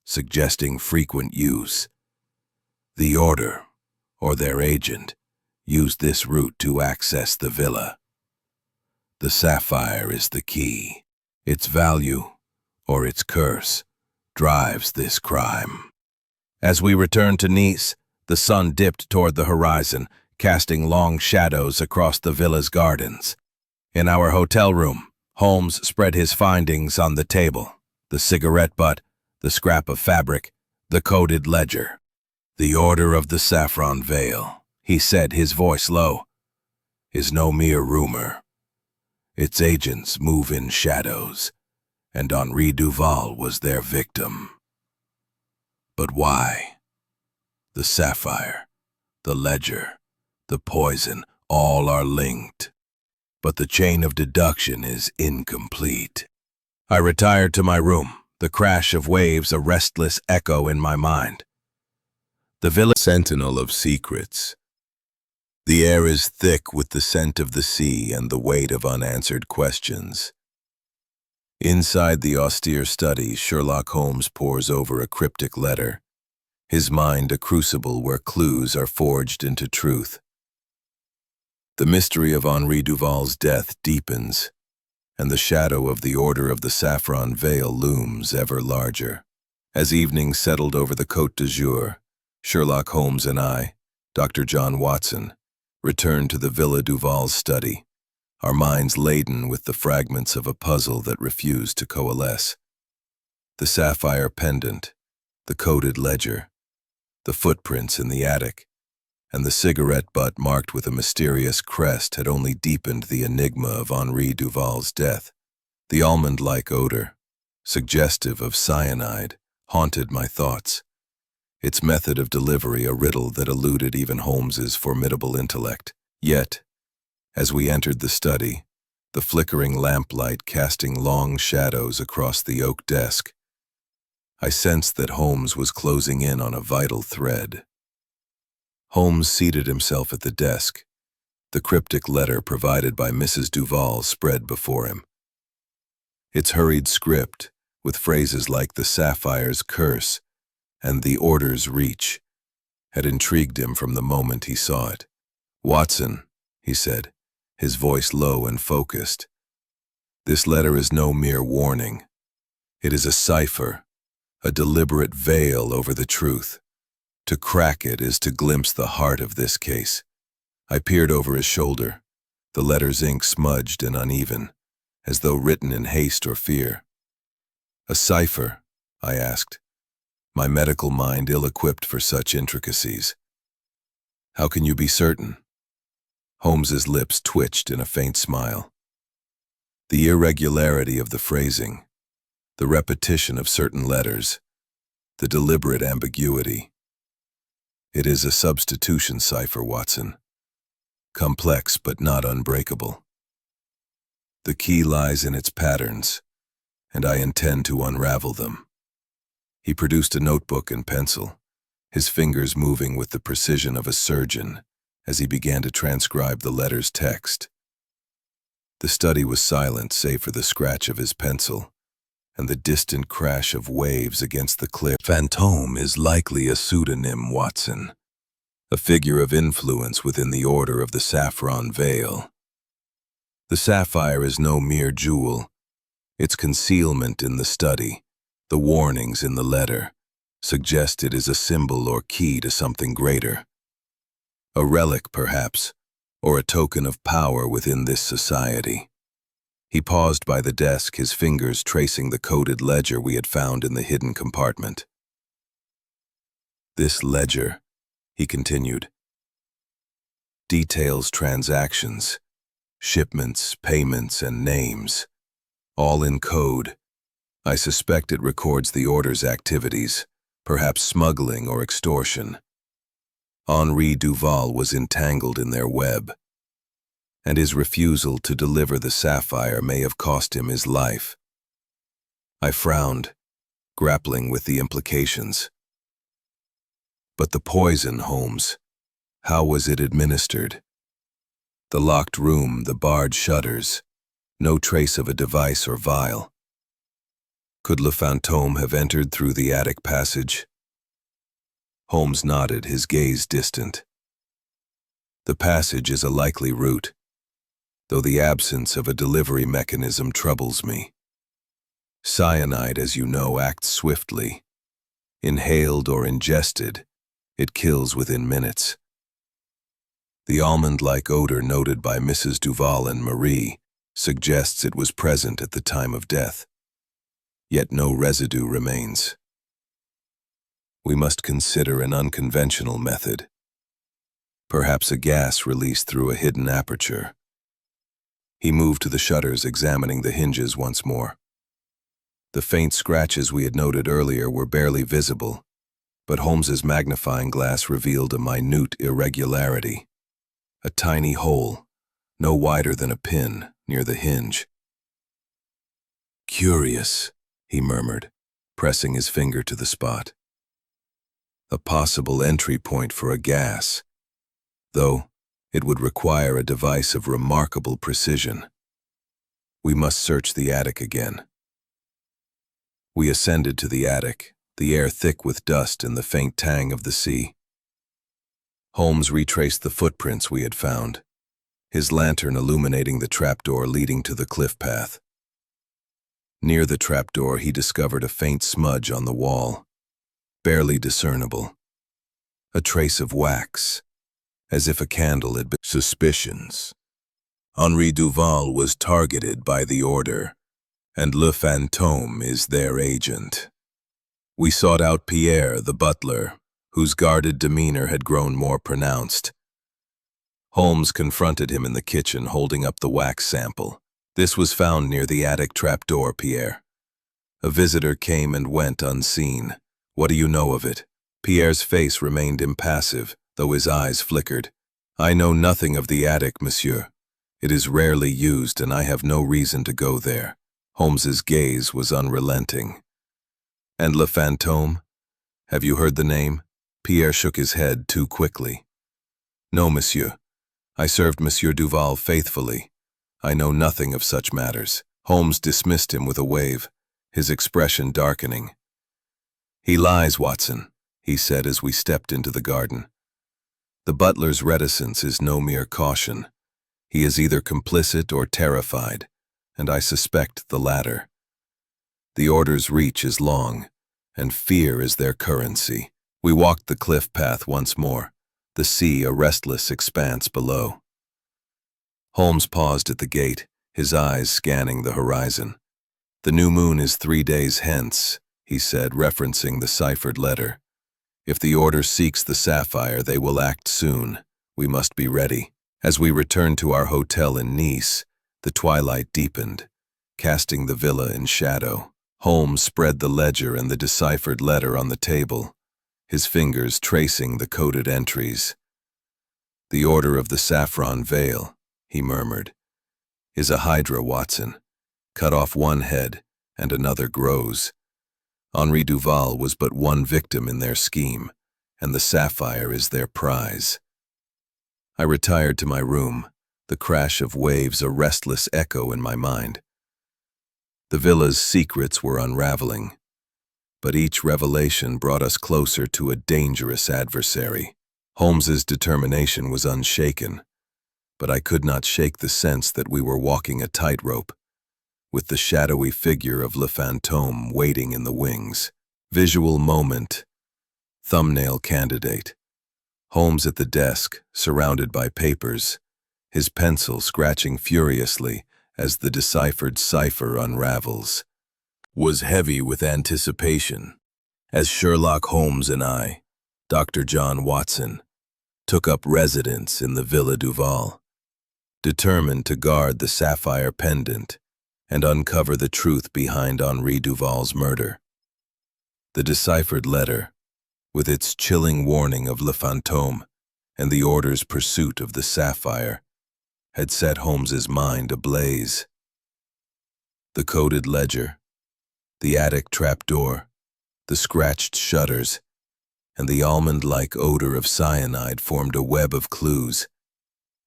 suggesting frequent use. The order, or their agent, used this route to access the villa. The sapphire is the key. Its value, or its curse, drives this crime. As we returned to Nice, the sun dipped toward the horizon, casting long shadows across the villa's gardens. In our hotel room, Holmes spread his findings on the table: the cigarette butt, the scrap of fabric, the coded ledger. The order of the saffron veil, he said, his voice low, is no mere rumor. Its agents move in shadows, and Henri Duval was their victim. But why? The sapphire, the ledger, the poison, all are linked. But the chain of deduction is incomplete. I retired to my room, the crash of waves a restless echo in my mind. The villa sentinel of secrets. The air is thick with the scent of the sea and the weight of unanswered questions. Inside the austere study, Sherlock Holmes pores over a cryptic letter, his mind a crucible where clues are forged into truth. The mystery of Henri Duval's death deepens, and the shadow of the Order of the Saffron Veil looms ever larger. As evening settled over the Côte d'Azur, Sherlock Holmes and I, Dr. John Watson, returned to the Villa Duval's study, our minds laden with the fragments of a puzzle that refused to coalesce. The sapphire pendant, the coded ledger, the footprints in the attic, and the cigarette butt marked with a mysterious crest had only deepened the enigma of Henri Duval's death. The almond-like odor, suggestive of cyanide, haunted my thoughts, its method of delivery a riddle that eluded even Holmes's formidable intellect. Yet, as we entered the study, the flickering lamplight casting long shadows across the oak desk, I sensed that Holmes was closing in on a vital thread. Holmes seated himself at the desk, the cryptic letter provided by Mrs. Duval spread before him. Its hurried script, with phrases like the sapphire's curse and the order's reach, had intrigued him from the moment he saw it. "Watson," he said, his voice low and focused, "this letter is no mere warning. It is a cipher, a deliberate veil over the truth. To crack it is to glimpse the heart of this case." I peered over his shoulder, the letter's ink smudged and uneven, as though written in haste or fear. "A cipher?" I asked, my medical mind ill-equipped for such intricacies. "How can you be certain?" Holmes's lips twitched in a faint smile. "The irregularity of the phrasing, the repetition of certain letters, the deliberate ambiguity. It is a substitution cipher, Watson. Complex but not unbreakable. The key lies in its patterns, and I intend to unravel them." He produced a notebook and pencil, his fingers moving with the precision of a surgeon as he began to transcribe the letter's text. The study was silent save for the scratch of his pencil and the distant crash of waves against the cliff. "Fantôme is likely a pseudonym, Watson, a figure of influence within the Order of the Saffron Veil. The sapphire is no mere jewel. Its concealment in the study, the warnings in the letter, suggest it is a symbol or key to something greater. A relic, perhaps, or a token of power within this society." He paused by the desk, his fingers tracing the coded ledger we had found in the hidden compartment. "This ledger," he continued, "details transactions, shipments, payments, and names, all in code. I suspect it records the order's activities, perhaps smuggling or extortion. Henri Duval was entangled in their web, and his refusal to deliver the sapphire may have cost him his life." I frowned, grappling with the implications. "But the poison, Holmes, how was it administered? The locked room, the barred shutters, no trace of a device or vial. Could Le Fantôme have entered through the attic passage?" Holmes nodded, his gaze distant. "The passage is a likely route, though the absence of a delivery mechanism troubles me. Cyanide, as you know, acts swiftly. Inhaled or ingested, it kills within minutes. The almond-like odor noted by Mrs. Duval and Marie suggests it was present at the time of death, yet no residue remains. We must consider an unconventional method, perhaps a gas released through a hidden aperture." He moved to the shutters, examining the hinges once more. The faint scratches we had noted earlier were barely visible, but Holmes's magnifying glass revealed a minute irregularity. A tiny hole, no wider than a pin, near the hinge. "Curious," he murmured, pressing his finger to the spot. "A possible entry point for a gas, though it would require a device of remarkable precision. We must search the attic again." We ascended to the attic, the air thick with dust and the faint tang of the sea. Holmes retraced the footprints we had found, his lantern illuminating the trapdoor leading to the cliff path. Near the trapdoor, he discovered a faint smudge on the wall, barely discernible. A trace of wax, as if a candle had been. Suspicions. Henri Duval was targeted by the order, and Le Fantôme is their agent. We sought out Pierre, the butler, whose guarded demeanor had grown more pronounced. Holmes confronted him in the kitchen, holding up the wax sample. "This was found near the attic trapdoor, Pierre. A visitor came and went unseen. What do you know of it?" Pierre's face remained impassive, though his eyes flickered. "I know nothing of the attic, monsieur. It is rarely used, and I have no reason to go there." Holmes's gaze was unrelenting. "And Le Fantôme? Have you heard the name?" Pierre shook his head too quickly. "No, monsieur. I served Monsieur Duval faithfully. I know nothing of such matters." Holmes dismissed him with a wave, his expression darkening. "He lies, Watson," he said as we stepped into the garden. "The butler's reticence is no mere caution. He is either complicit or terrified, and I suspect the latter. The order's reach is long, and fear is their currency." We walked the cliff path once more, the sea a restless expanse below. Holmes paused at the gate, his eyes scanning the horizon. "The new moon is 3 days hence," he said, referencing the ciphered letter. "If the order seeks the sapphire, they will act soon. We must be ready." As we returned to our hotel in Nice, the twilight deepened, casting the villa in shadow. Holmes spread the ledger and the deciphered letter on the table, his fingers tracing the coded entries. "The order of the saffron veil," he murmured, "is a hydra, Watson. Cut off one head, and another grows. Henri Duval was but one victim in their scheme, and the sapphire is their prize." I retired to my room, the crash of waves a restless echo in my mind. The villa's secrets were unraveling, but each revelation brought us closer to a dangerous adversary. Holmes's determination was unshaken, but I could not shake the sense that we were walking a tightrope, with the shadowy figure of Le Fantôme waiting in the wings. Visual moment. Thumbnail candidate. Holmes at the desk, surrounded by papers, his pencil scratching furiously as the deciphered cipher unravels, was heavy with anticipation, as Sherlock Holmes and I, Dr. John Watson, took up residence in the Villa Duval, determined to guard the sapphire pendant and uncover the truth behind Henri Duval's murder. The deciphered letter, with its chilling warning of Le Fantôme and the order's pursuit of the sapphire, had set Holmes's mind ablaze. The coded ledger, the attic trapdoor, the scratched shutters, and the almond-like odor of cyanide formed a web of clues,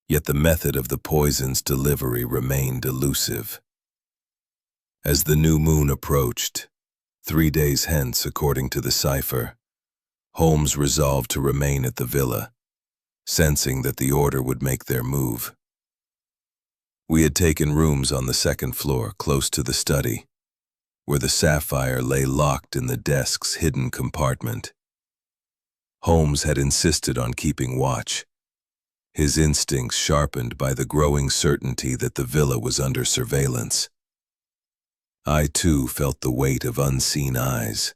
yet the method of the poison's delivery remained elusive. As the new moon approached, 3 days hence according to the cipher, Holmes resolved to remain at the villa, sensing that the order would make their move. We had taken rooms on the second floor, close to the study, where the sapphire lay locked in the desk's hidden compartment. Holmes had insisted on keeping watch, his instincts sharpened by the growing certainty that the villa was under surveillance. I, too, felt the weight of unseen eyes,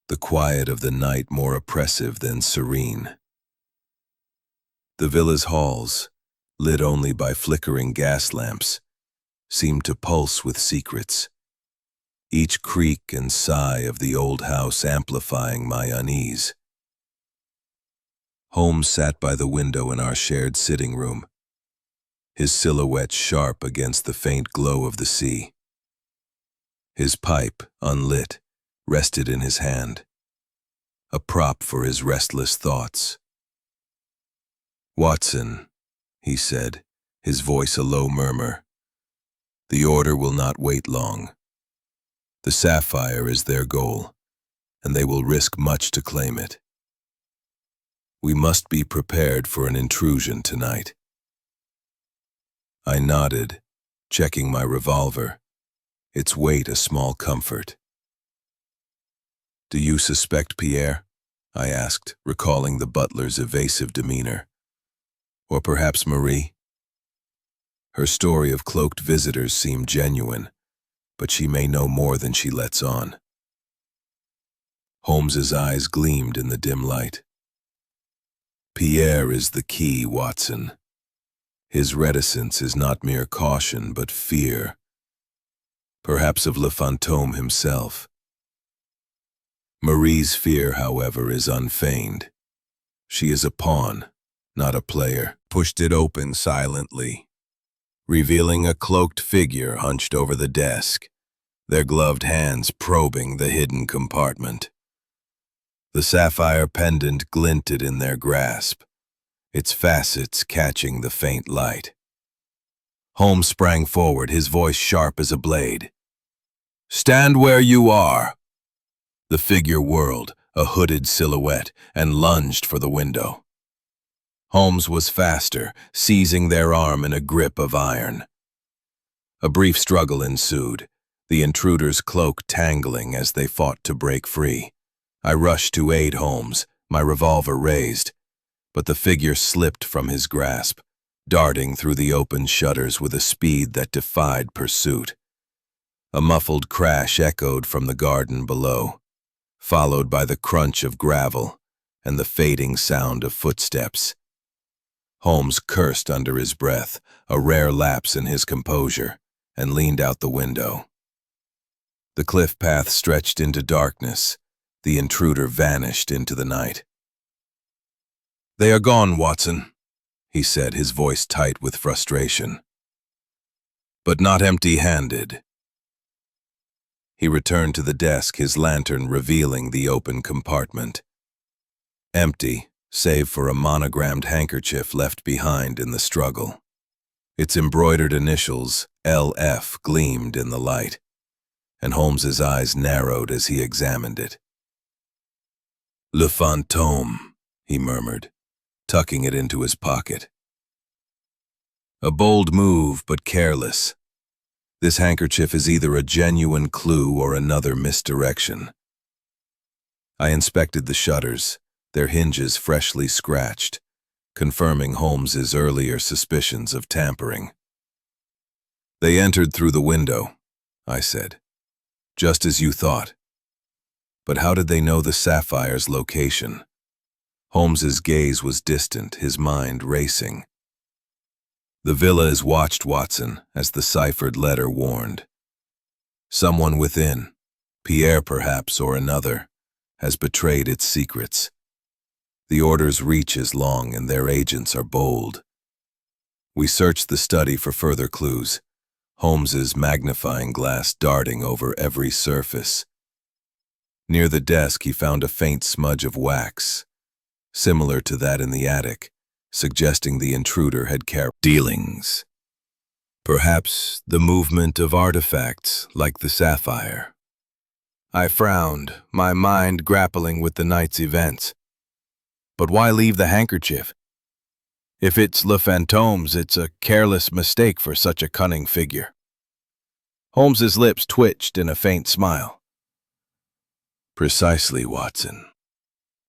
the quiet of the night more oppressive than serene. The villa's halls, lit only by flickering gas lamps, seemed to pulse with secrets, each creak and sigh of the old house amplifying my unease. Holmes sat by the window in our shared sitting room, his silhouette sharp against the faint glow of the sea. His pipe, unlit, rested in his hand, a prop for his restless thoughts. "Watson," he said, his voice a low murmur, "the order will not wait long. The sapphire is their goal, and they will risk much to claim it. We must be prepared for an intrusion tonight." I nodded, checking my revolver, its weight a small comfort. "Do you suspect Pierre?" I asked, recalling the butler's evasive demeanor. "Or perhaps Marie? Her story of cloaked visitors seemed genuine, but she may know more than she lets on." Holmes's eyes gleamed in the dim light. "Pierre is the key, Watson. His reticence is not mere caution, but fear. Perhaps of Le Fantôme himself. Marie's fear, however, is unfeigned. She is a pawn, not a player." Pushed it open silently, revealing a cloaked figure hunched over the desk, their gloved hands probing the hidden compartment. The sapphire pendant glinted in their grasp, its facets catching the faint light. Holmes sprang forward, his voice sharp as a blade. "Stand where you are!" The figure whirled, a hooded silhouette, and lunged for the window. Holmes was faster, seizing their arm in a grip of iron. A brief struggle ensued, the intruder's cloak tangling as they fought to break free. I rushed to aid Holmes, my revolver raised, but the figure slipped from his grasp, darting through the open shutters with a speed that defied pursuit. A muffled crash echoed from the garden below, followed by the crunch of gravel and the fading sound of footsteps. Holmes cursed under his breath, a rare lapse in his composure, and leaned out the window. The cliff path stretched into darkness. The intruder vanished into the night. "They are gone, Watson," he said, his voice tight with frustration. "But not empty-handed." He returned to the desk, his lantern revealing the open compartment. Empty, save for a monogrammed handkerchief left behind in the struggle. Its embroidered initials, LF, gleamed in the light, and Holmes's eyes narrowed as he examined it. "Le Fantôme," he murmured, tucking it into his pocket. "A bold move, but careless. This handkerchief is either a genuine clue or another misdirection." I inspected the shutters, their hinges freshly scratched, confirming Holmes's earlier suspicions of tampering. They entered through the window, I said. Just as you thought. But how did they know the sapphire's location? Holmes's gaze was distant, his mind racing. The villa is watched, Watson, as the ciphered letter warned. Someone within, Pierre perhaps or another, has betrayed its secrets. The order's reach is long and their agents are bold. We searched the study for further clues, Holmes's magnifying glass darting over every surface. Near the desk he found a faint smudge of wax, similar to that in the attic, suggesting the intruder had carried dealings. Perhaps the movement of artifacts like the sapphire. I frowned, my mind grappling with the night's events. But why leave the handkerchief? If it's Le Fantome's, it's a careless mistake for such a cunning figure. Holmes's lips twitched in a faint smile. Precisely, Watson.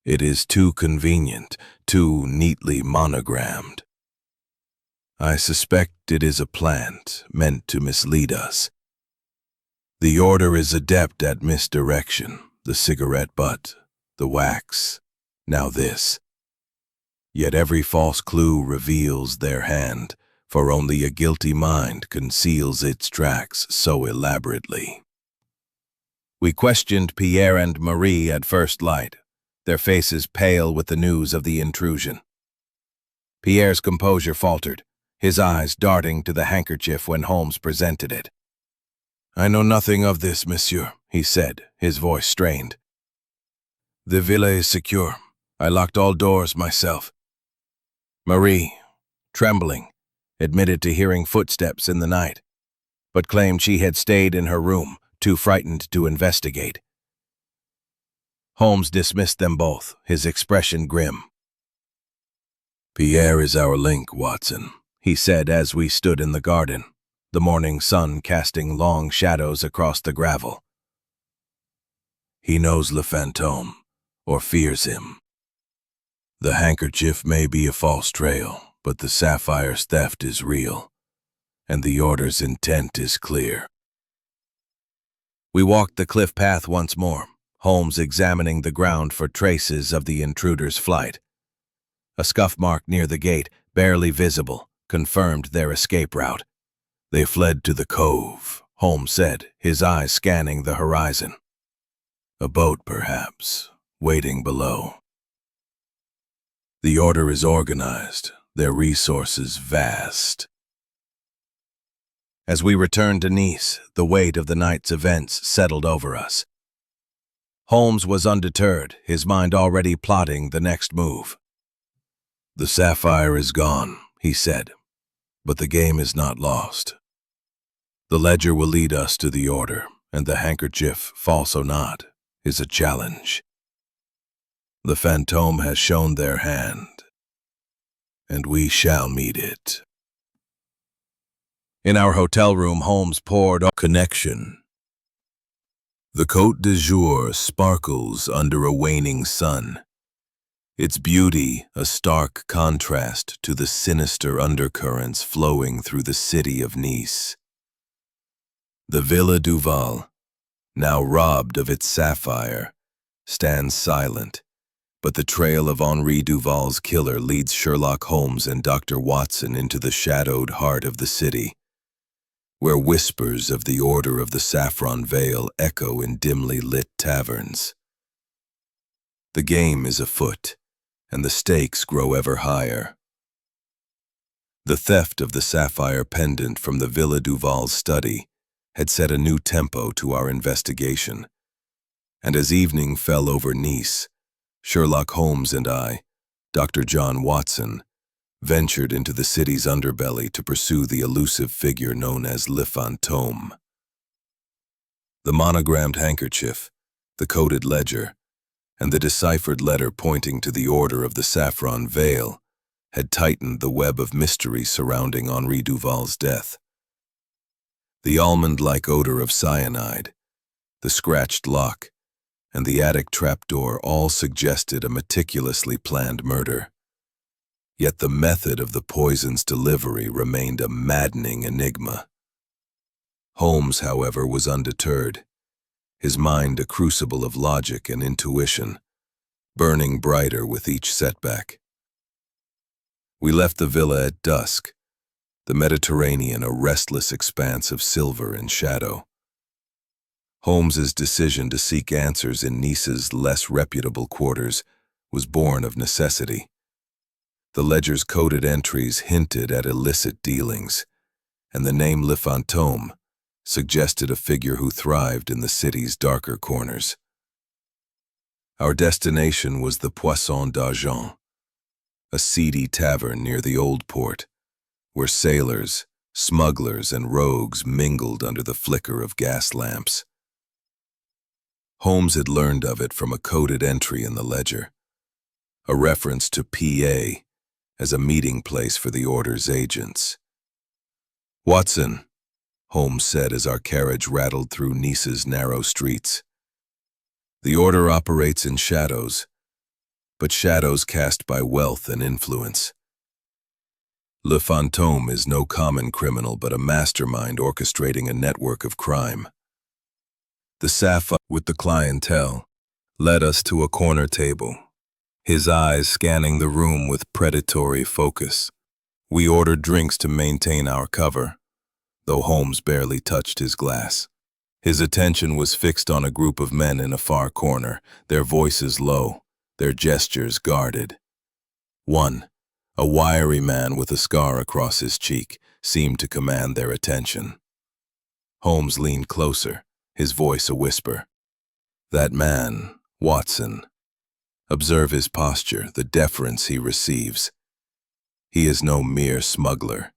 It is too convenient, too neatly monogrammed. I suspect it is a plant meant to mislead us. The order is adept at misdirection, the cigarette butt, the wax, now this. Yet every false clue reveals their hand, for only a guilty mind conceals its tracks so elaborately. We questioned Pierre and Marie at first light, their faces pale with the news of the intrusion. Pierre's composure faltered, his eyes darting to the handkerchief when Holmes presented it. I know nothing of this, monsieur, he said, his voice strained. The villa is secure. I locked all doors myself. Marie, trembling, admitted to hearing footsteps in the night, but claimed she had stayed in her room, too frightened to investigate. Holmes dismissed them both, his expression grim. Pierre is our link, Watson, he said as we stood in the garden, the morning sun casting long shadows across the gravel. He knows Le Fantôme, or fears him. The handkerchief may be a false trail, but the sapphire's theft is real, and the order's intent is clear. We walked the cliff path once more, Holmes examining the ground for traces of the intruder's flight. A scuff mark near the gate, barely visible, confirmed their escape route. They fled to the cove, Holmes said, his eyes scanning the horizon. A boat, perhaps, waiting below. The order is organized, their resources vast. As we returned to Nice, the weight of the night's events settled over us. Holmes was undeterred, his mind already plotting the next move. The sapphire is gone, he said, but the game is not lost. The ledger will lead us to the order, and the handkerchief, false or not, is a challenge. The Fantôme has shown their hand, and we shall meet it. In our hotel room, Holmes poured on connection. The Côte d'Azur sparkles under a waning sun, its beauty a stark contrast to the sinister undercurrents flowing through the city of Nice. The Villa Duval, now robbed of its sapphire, stands silent, but the trail of Henri Duval's killer leads Sherlock Holmes and Dr. Watson into the shadowed heart of the city, where whispers of the Order of the Saffron Veil echo in dimly lit taverns. The game is afoot, and the stakes grow ever higher. The theft of the sapphire pendant from the Villa Duval's study had set a new tempo to our investigation, and as evening fell over Nice, Sherlock Holmes and I, Dr. John Watson, ventured into the city's underbelly to pursue the elusive figure known as Le Fantôme. The monogrammed handkerchief, the coded ledger, and the deciphered letter pointing to the Order of the Saffron Veil had tightened the web of mystery surrounding Henri Duval's death. The almond-like odor of cyanide, the scratched lock, and the attic trapdoor all suggested a meticulously planned murder. Yet the method of the poison's delivery remained a maddening enigma. Holmes, however, was undeterred, his mind a crucible of logic and intuition, burning brighter with each setback. We left the villa at dusk, the Mediterranean a restless expanse of silver and shadow. Holmes's decision to seek answers in Nice's less reputable quarters was born of necessity. The ledger's coded entries hinted at illicit dealings, and the name Le Fantôme suggested a figure who thrived in the city's darker corners. Our destination was the Poisson d'Argent, a seedy tavern near the Old Port, where sailors, smugglers, and rogues mingled under the flicker of gas lamps. Holmes had learned of it from a coded entry in the ledger, a reference to PA as a meeting place for the order's agents. "Watson," Holmes said as our carriage rattled through Nice's narrow streets, "the order operates in shadows, but shadows cast by wealth and influence. Le Fantôme is no common criminal but a mastermind orchestrating a network of crime." The sapphire with the clientele led us to a corner table, his eyes scanning the room with predatory focus. We ordered drinks to maintain our cover, though Holmes barely touched his glass. His attention was fixed on a group of men in a far corner, their voices low, their gestures guarded. One, a wiry man with a scar across his cheek, seemed to command their attention. Holmes leaned closer, his voice a whisper. "That man, Watson. Observe his posture, the deference he receives. He is no mere smuggler."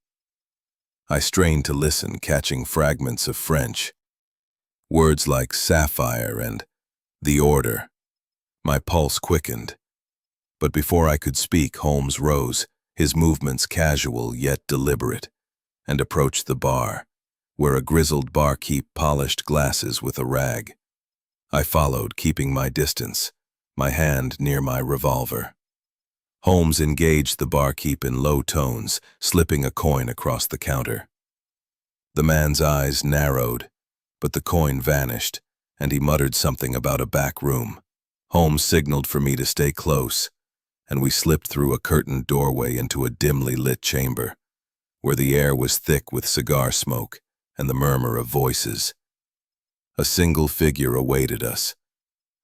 I strained to listen, catching fragments of French, words like sapphire and the order. My pulse quickened. But before I could speak, Holmes rose, his movements casual yet deliberate, and approached the bar, where a grizzled barkeep polished glasses with a rag. I followed, keeping my distance, my hand near my revolver. Holmes engaged the barkeep in low tones, slipping a coin across the counter. The man's eyes narrowed, but the coin vanished, and he muttered something about a back room. Holmes signaled for me to stay close, and we slipped through a curtained doorway into a dimly lit chamber, where the air was thick with cigar smoke and the murmur of voices. A single figure awaited us,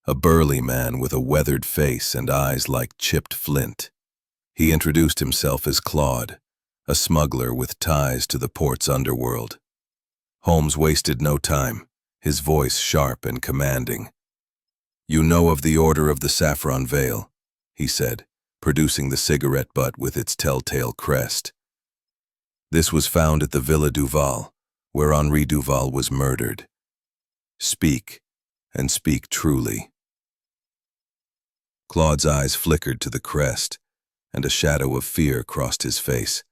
a burly man with a weathered face and eyes like chipped flint. He introduced himself as Claude, a smuggler with ties to the port's underworld. Holmes wasted no time, his voice sharp and commanding. "You know of the Order of the Saffron Veil," he said, producing the cigarette butt with its telltale crest. "This was found at the Villa Duval, where Henri Duval was murdered. Speak, and speak truly." Claude's eyes flickered to the crest, and a shadow of fear crossed his face.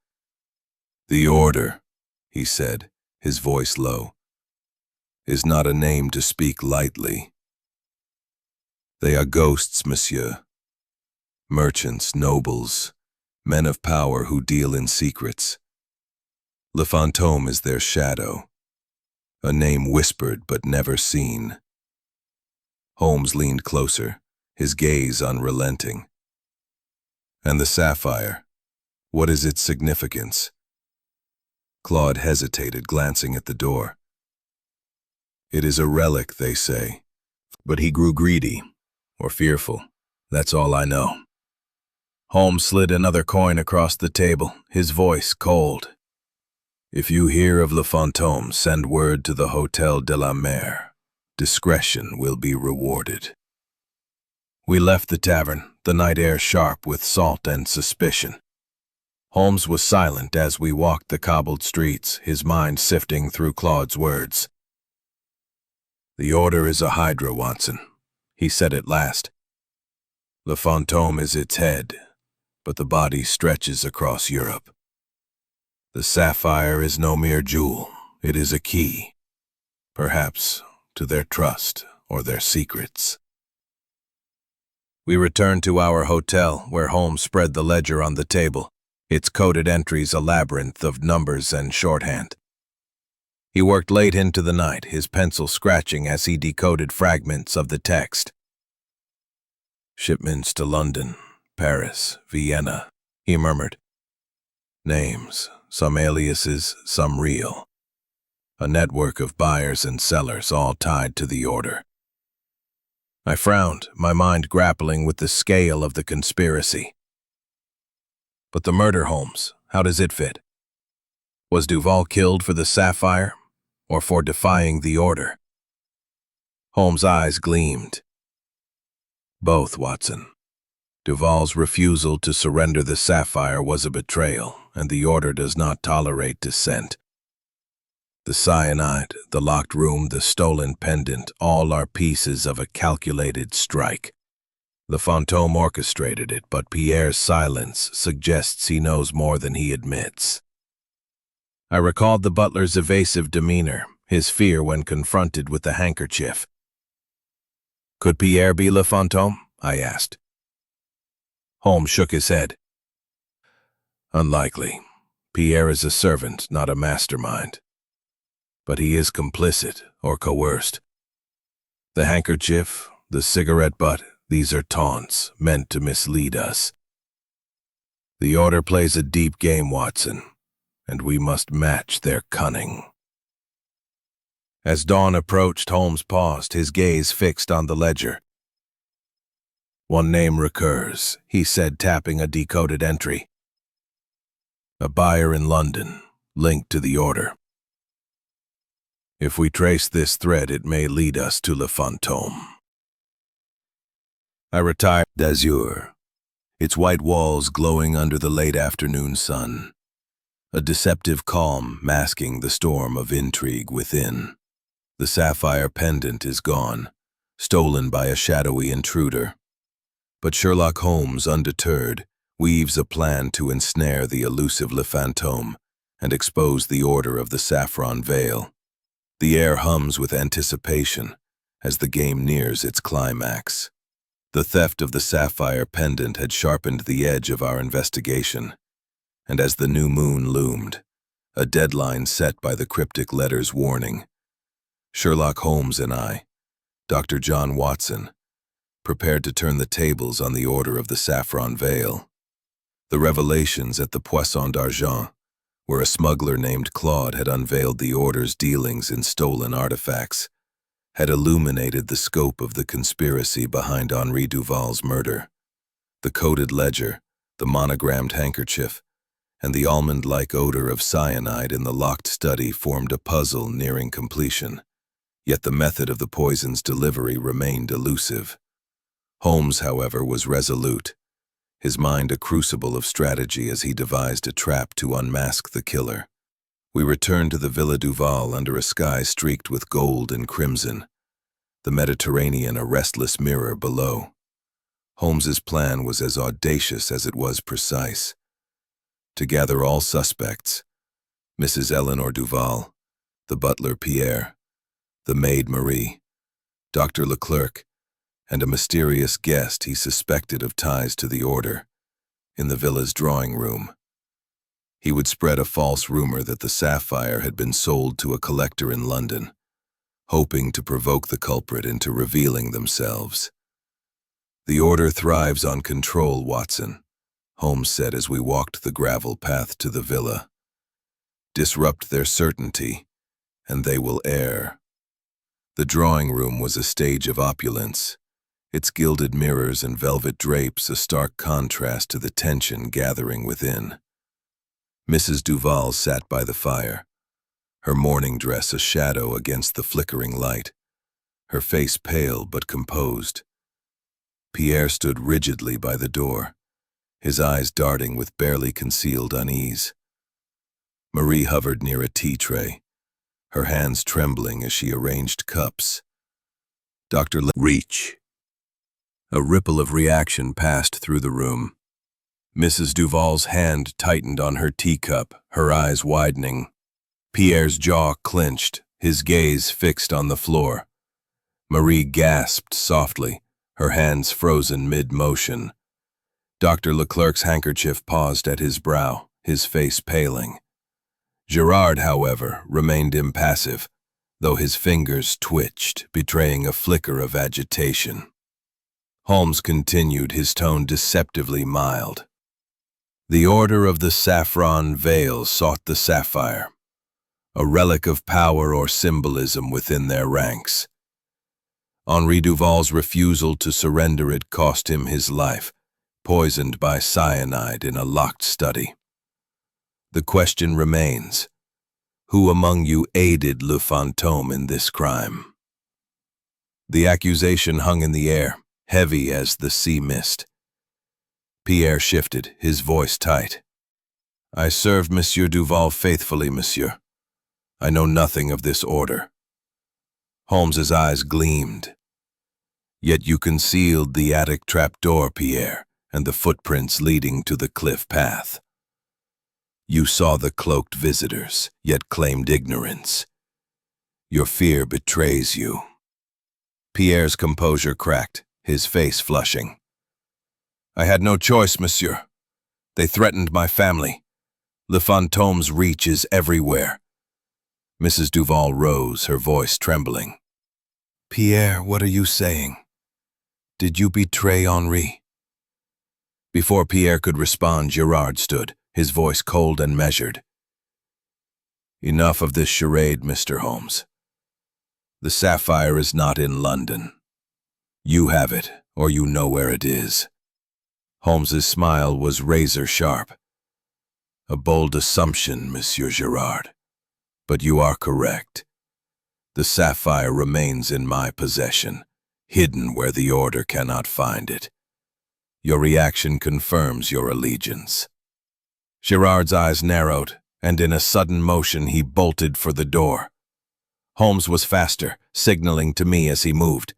"The Order," he said, his voice low, "is not a name to speak lightly. They are ghosts, monsieur. Merchants, nobles, men of power who deal in secrets. Le Fantôme is their shadow, a name whispered but never seen." Holmes leaned closer, his gaze unrelenting. "And the sapphire, what is its significance?" Claude hesitated, glancing at the door. "It is a relic, they say, but he grew greedy, or fearful. That's all I know." Holmes slid another coin across the table, his voice cold. "If you hear of Le Fantôme, send word to the Hôtel de la Mer. Discretion will be rewarded." We left the tavern, the night air sharp with salt and suspicion. Holmes was silent as we walked the cobbled streets, his mind sifting through Claude's words. "The Order is a hydra, Watson," he said at last. "Le Fantôme is its head, but the body stretches across Europe. The sapphire is no mere jewel, it is a key, perhaps to their trust or their secrets." We returned to our hotel, where Holmes spread the ledger on the table, its coded entries a labyrinth of numbers and shorthand. He worked late into the night, his pencil scratching as he decoded fragments of the text. Shipments to London, Paris, Vienna, he murmured. Names, some aliases, some real. A network of buyers and sellers, all tied to the order. I frowned, my mind grappling with the scale of the conspiracy. But the murder, Holmes, how does it fit? Was Duval killed for the sapphire, or for defying the order? Holmes' eyes gleamed. Both, Watson. Duval's refusal to surrender the sapphire was a betrayal, and the order does not tolerate dissent. The cyanide, the locked room, the stolen pendant, all are pieces of a calculated strike. The fantôme orchestrated it, but Pierre's silence suggests he knows more than he admits. I recalled the butler's evasive demeanor, his fear when confronted with the handkerchief. Could Pierre be le fantôme? I asked. Holmes shook his head. Unlikely. Pierre is a servant, not a mastermind. But he is complicit or coerced. The handkerchief, the cigarette butt, these are taunts meant to mislead us. The order plays a deep game, Watson, and we must match their cunning. As dawn approached, Holmes paused, his gaze fixed on the ledger. One name recurs, he said, tapping a decoded entry. A buyer in London, linked to the order. If we trace this thread, it may lead us to Le Fantôme. I retired d'Azure, its white walls glowing under the late afternoon sun, a deceptive calm masking the storm of intrigue within. The sapphire pendant is gone, stolen by a shadowy intruder. But Sherlock Holmes, undeterred, weaves a plan to ensnare the elusive Le Fantôme and expose the order of the saffron veil. The air hums with anticipation as the game nears its climax. The theft of the sapphire pendant had sharpened the edge of our investigation, and as the new moon loomed, a deadline set by the cryptic letter's warning, Sherlock Holmes and I, Dr. John Watson, prepared to turn the tables on the order of the saffron veil. The revelations at the Poisson d'Argent, where a smuggler named Claude had unveiled the order's dealings in stolen artifacts, had illuminated the scope of the conspiracy behind Henri Duval's murder. The coded ledger, the monogrammed handkerchief, and the almond-like odor of cyanide in the locked study formed a puzzle nearing completion, yet the method of the poison's delivery remained elusive. Holmes, however, was resolute, his mind a crucible of strategy as he devised a trap to unmask the killer. We returned to the Villa Duval under a sky streaked with gold and crimson, the Mediterranean a restless mirror below. Holmes's plan was as audacious as it was precise. To gather all suspects, Mrs. Eleanor Duval, the butler Pierre, the maid Marie, Dr. Leclerc, and a mysterious guest he suspected of ties to the order, in the villa's drawing room. He would spread a false rumor that the sapphire had been sold to a collector in London, hoping to provoke the culprit into revealing themselves. The order thrives on control, Watson, Holmes said as we walked the gravel path to the villa. Disrupt their certainty, and they will err. The drawing room was a stage of opulence, its gilded mirrors and velvet drapes a stark contrast to the tension gathering within. Mrs. Duval sat by the fire, her morning dress a shadow against the flickering light, her face pale but composed. Pierre stood rigidly by the door, his eyes darting with barely concealed unease. Marie hovered near a tea tray, her hands trembling as she arranged cups. Dr. Reach. A ripple of reaction passed through the room. Mrs. Duval's hand tightened on her teacup, her eyes widening. Pierre's jaw clenched, his gaze fixed on the floor. Marie gasped softly, her hands frozen mid-motion. Dr. Leclerc's handkerchief paused at his brow, his face paling. Gerard, however, remained impassive, though his fingers twitched, betraying a flicker of agitation. Holmes continued, his tone deceptively mild. The Order of the Saffron Veil sought the sapphire, a relic of power or symbolism within their ranks. Henri Duval's refusal to surrender it cost him his life, poisoned by cyanide in a locked study. The question remains, who among you aided Le Fantôme in this crime? The accusation hung in the air, heavy as the sea mist. Pierre shifted, his voice tight. I served Monsieur Duval faithfully, monsieur. I know nothing of this order. Holmes's eyes gleamed. Yet you concealed the attic trapdoor, Pierre, and the footprints leading to the cliff path. You saw the cloaked visitors, yet claimed ignorance. Your fear betrays you. Pierre's composure cracked, his face flushing. I had no choice, monsieur. They threatened my family. Le Fantôme's reach is everywhere. Mrs. Duval rose, her voice trembling. Pierre, what are you saying? Did you betray Henri? Before Pierre could respond, Gerard stood, his voice cold and measured. Enough of this charade, Mr. Holmes. The sapphire is not in London. You have it, or you know where it is. Holmes's smile was razor-sharp. A bold assumption, Monsieur Gerard. But you are correct. The sapphire remains in my possession, hidden where the Order cannot find it. Your reaction confirms your allegiance. Gerard's eyes narrowed, and in a sudden motion he bolted for the door. Holmes was faster, signaling to me as he moved.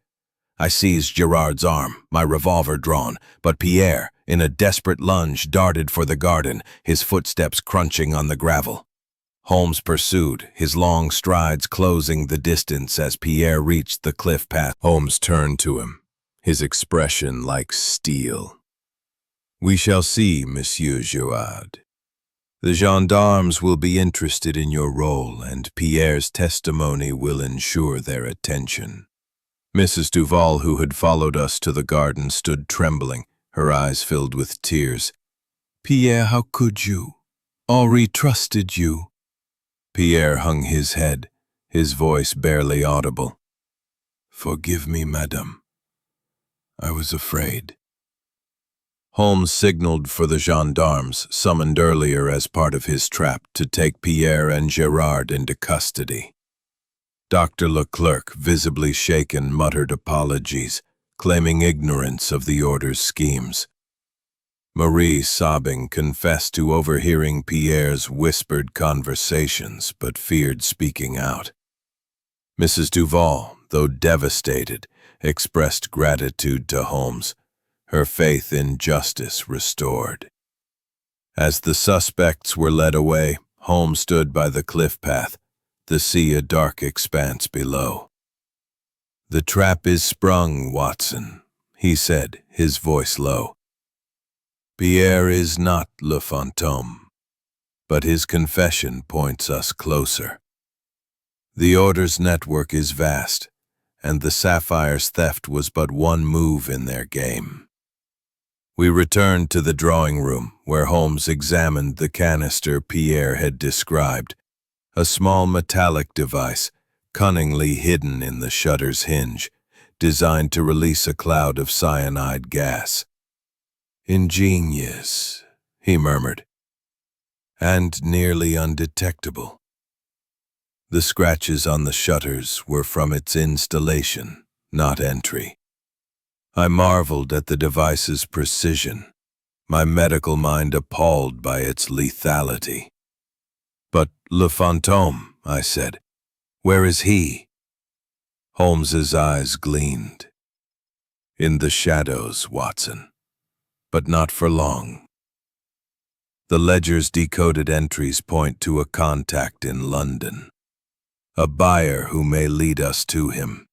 I seized Gerard's arm, my revolver drawn, but Pierre, in a desperate lunge, darted for the garden, his footsteps crunching on the gravel. Holmes pursued, his long strides closing the distance as Pierre reached the cliff path. Holmes turned to him, his expression like steel. We shall see, Monsieur Gerard. The gendarmes will be interested in your role, and Pierre's testimony will ensure their attention. Mrs. Duval, who had followed us to the garden, stood trembling, her eyes filled with tears. Pierre, how could you? Henri trusted you. Pierre hung his head, his voice barely audible. Forgive me, madame. I was afraid. Holmes signaled for the gendarmes, summoned earlier as part of his trap, to take Pierre and Gerard into custody. Dr. Leclerc, visibly shaken, muttered apologies, claiming ignorance of the Order's schemes. Marie, sobbing, confessed to overhearing Pierre's whispered conversations, but feared speaking out. Mrs. Duval, though devastated, expressed gratitude to Holmes, her faith in justice restored. As the suspects were led away, Holmes stood by the cliff path, the sea a dark expanse below. The trap is sprung, Watson, he said, his voice low. Pierre is not Le Fantôme, but his confession points us closer. The Order's network is vast, and the sapphire's theft was but one move in their game. We returned to the drawing room, where Holmes examined the canister Pierre had described, a small metallic device, cunningly hidden in the shutter's hinge, designed to release a cloud of cyanide gas. Ingenious, he murmured, and nearly undetectable. The scratches on the shutters were from its installation, not entry. I marveled at the device's precision, my medical mind appalled by its lethality. But Le Fantôme, I said, where is he? Holmes's eyes gleamed. In the shadows, Watson, but not for long. The ledger's decoded entries point to a contact in London, a buyer who may lead us to him.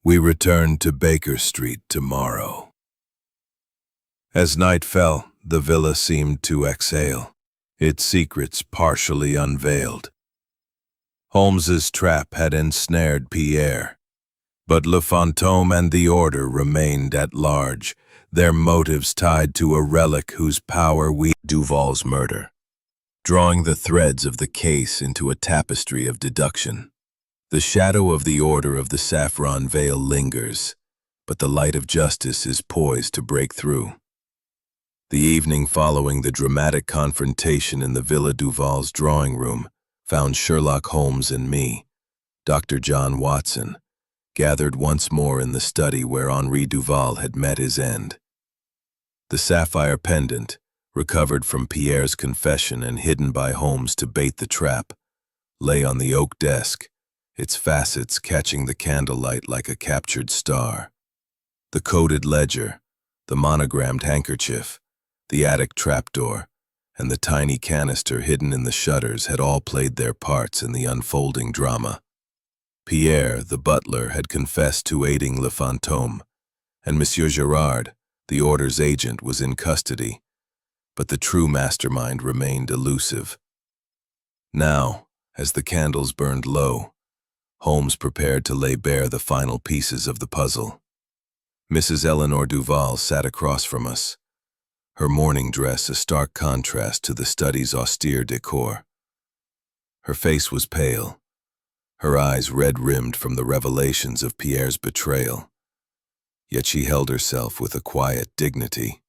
We return to Baker Street tomorrow. As night fell, the villa seemed to exhale. its secrets partially unveiled. Holmes's trap had ensnared Pierre, but Le Fantôme and the Order remained at large, their motives tied to a relic whose power Duval's murder, drawing the threads of the case into a tapestry of deduction. The shadow of the Order of the Saffron Veil lingers, but the light of justice is poised to break through. The evening following the dramatic confrontation in the Villa Duval's drawing room found Sherlock Holmes and me, Dr. John Watson, gathered once more in the study where Henri Duval had met his end. The sapphire pendant, recovered from Pierre's confession and hidden by Holmes to bait the trap, lay on the oak desk, its facets catching the candlelight like a captured star. The coded ledger, the monogrammed handkerchief, the attic trapdoor, and the tiny canister hidden in the shutters had all played their parts in the unfolding drama. Pierre, the butler, had confessed to aiding Le Fantôme, and Monsieur Girard, the Order's agent, was in custody, but the true mastermind remained elusive. Now, as the candles burned low, Holmes prepared to lay bare the final pieces of the puzzle. Mrs. Eleanor Duval sat across from us, her mourning dress a stark contrast to the study's austere decor. Her face was pale, her eyes red-rimmed from the revelations of Pierre's betrayal, yet she held herself with a quiet dignity.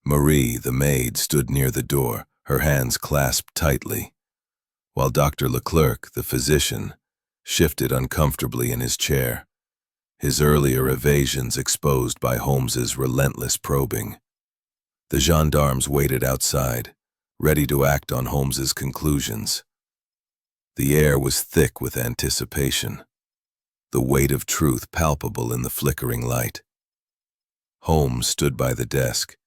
Marie, the maid, stood near the door, her hands clasped tightly, while Dr. Leclerc, the physician, shifted uncomfortably in his chair, his earlier evasions exposed by Holmes's relentless probing. The gendarmes waited outside, ready to act on Holmes's conclusions. The air was thick with anticipation, the weight of truth palpable in the flickering light. Holmes stood by the desk,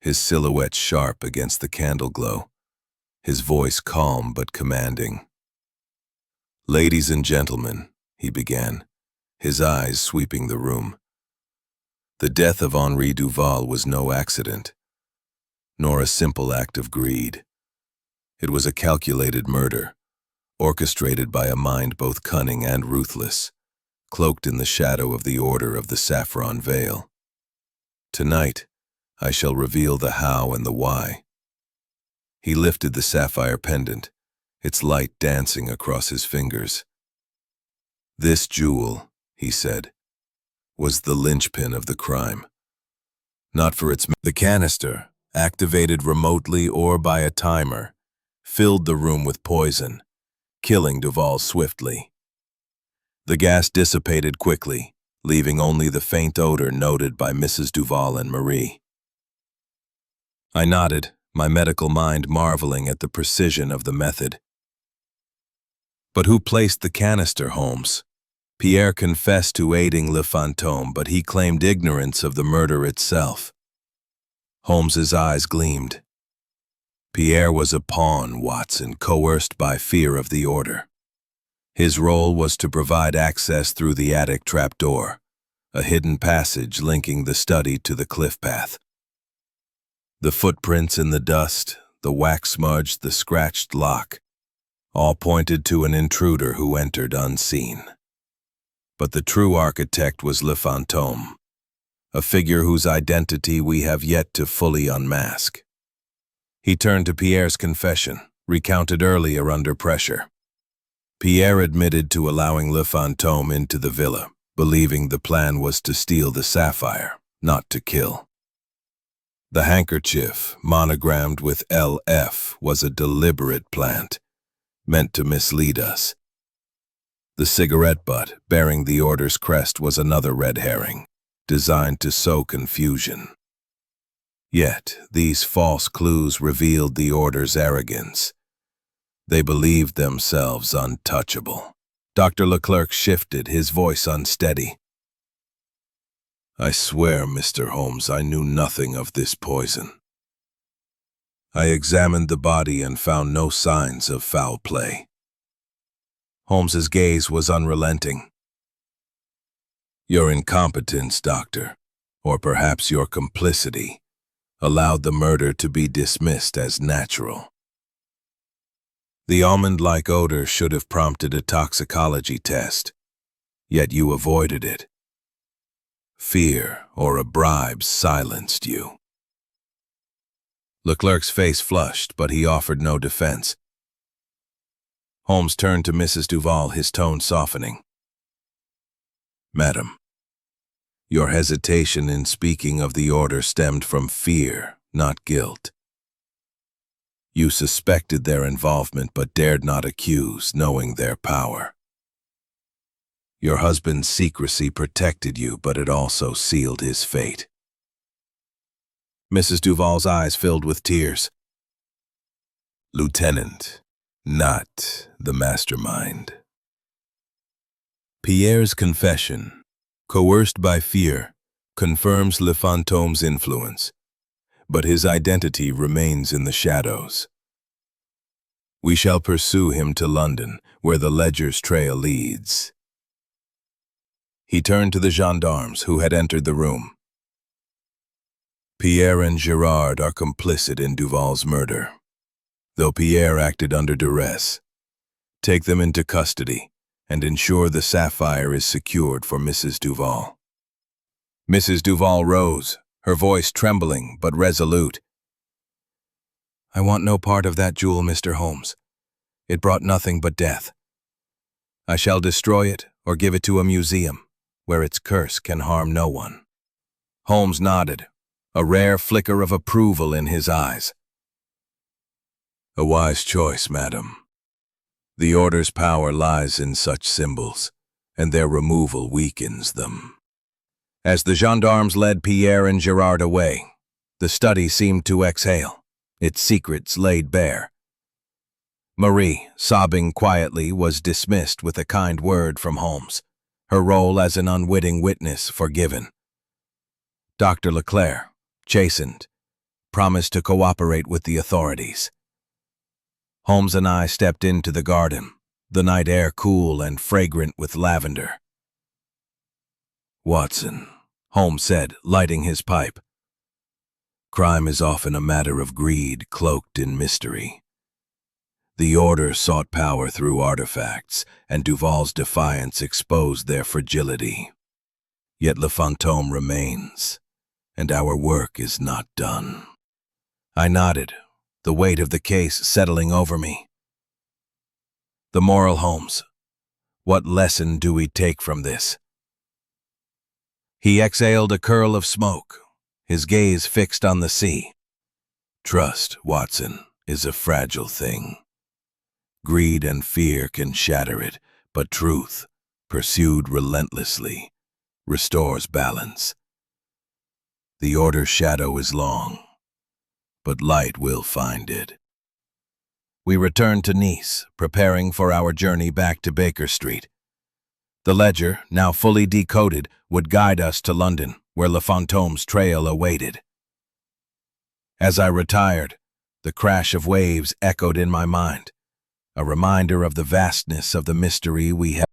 his silhouette sharp against the candle glow, his voice calm but commanding. "Ladies and gentlemen," he began, his eyes sweeping the room. "The death of Henri Duval was no accident, nor a simple act of greed. It was a calculated murder, orchestrated by a mind both cunning and ruthless, cloaked in the shadow of the Order of the Saffron Veil. Tonight, I shall reveal the how and the why." He lifted the sapphire pendant, its light dancing across his fingers. "This jewel," he said, "was the linchpin of the crime. Not for its... The canister, activated remotely or by a timer, filled the room with poison, killing Duval swiftly. The gas dissipated quickly, leaving only the faint odor noted by Mrs. Duval and Marie. I nodded, my medical mind marveling at the precision of the method. "But who placed the canister, Holmes? Pierre confessed to aiding Le Fantôme, but he claimed ignorance of the murder itself." Holmes's eyes gleamed. "Pierre was a pawn, Watson, coerced by fear of the Order. His role was to provide access through the attic trapdoor, a hidden passage linking the study to the cliff path. The footprints in the dust, the wax smudge, the scratched lock, all pointed to an intruder who entered unseen. But the true architect was Le Fantôme, a figure whose identity we have yet to fully unmask." He turned to Pierre's confession, recounted earlier under pressure. Pierre admitted to allowing Le Fantôme into the villa, believing the plan was to steal the sapphire, not to kill. The handkerchief, monogrammed with LF, was a deliberate plant, meant to mislead us. The cigarette butt, bearing the Order's crest, was another red herring, designed to sow confusion. Yet, these false clues revealed the Order's arrogance. They believed themselves untouchable. Dr. Leclerc shifted, his voice unsteady. "I swear, Mr. Holmes, I knew nothing of this poison. I examined the body and found no signs of foul play." Holmes's gaze was unrelenting. "Your incompetence, Doctor, or perhaps your complicity, allowed the murder to be dismissed as natural. The almond-like odor should have prompted a toxicology test, yet you avoided it. Fear or a bribe silenced you. Leclerc's face flushed, but he offered no defense. Holmes turned to Mrs. Duval, his tone softening. "Madam, your hesitation in speaking of the order stemmed from fear, not guilt. You suspected their involvement but dared not accuse, knowing their power. Your husband's secrecy protected you, but it also sealed his fate." Mrs. Duval's eyes filled with tears. "Lieutenant, not the mastermind." Pierre's confession, coerced by fear, confirms Le Fantome's influence, but his identity remains in the shadows. We shall pursue him to London, where the ledger's trail leads. He turned to the gendarmes who had entered the room. "Pierre and Girard are complicit in Duval's murder, though Pierre acted under duress. Take them into custody and ensure the sapphire is secured for Mrs. Duval." Mrs. Duval rose, her voice trembling but resolute. "I want no part of that jewel, Mr. Holmes. It brought nothing but death. I shall destroy it or give it to a museum, where its curse can harm no one." Holmes nodded, a rare flicker of approval in his eyes. "A wise choice, madam. The order's power lies in such symbols, and their removal weakens them." As the gendarmes led Pierre and Girard away, the study seemed to exhale, its secrets laid bare. Marie, sobbing quietly, was dismissed with a kind word from Holmes, her role as an unwitting witness forgiven. Dr. Leclerc, chastened, promised to cooperate with the authorities. Holmes and I stepped into the garden, the night air cool and fragrant with lavender. "Watson," Holmes said, lighting his pipe, "crime is often a matter of greed cloaked in mystery. The order sought power through artifacts, and Duval's defiance exposed their fragility. Yet Le Fantôme remains, and our work is not done." I nodded, the weight of the case settling over me. "The moral, Holmes. What lesson do we take from this?" He exhaled a curl of smoke, his gaze fixed on the sea. "Trust, Watson, is a fragile thing. Greed and fear can shatter it, but truth, pursued relentlessly, restores balance. The order's shadow is long, but light will find it." We returned to Nice, preparing for our journey back to Baker Street. The ledger, now fully decoded, would guide us to London, where Le Fantôme's trail awaited. As I retired, the crash of waves echoed in my mind, a reminder of the vastness of the mystery we had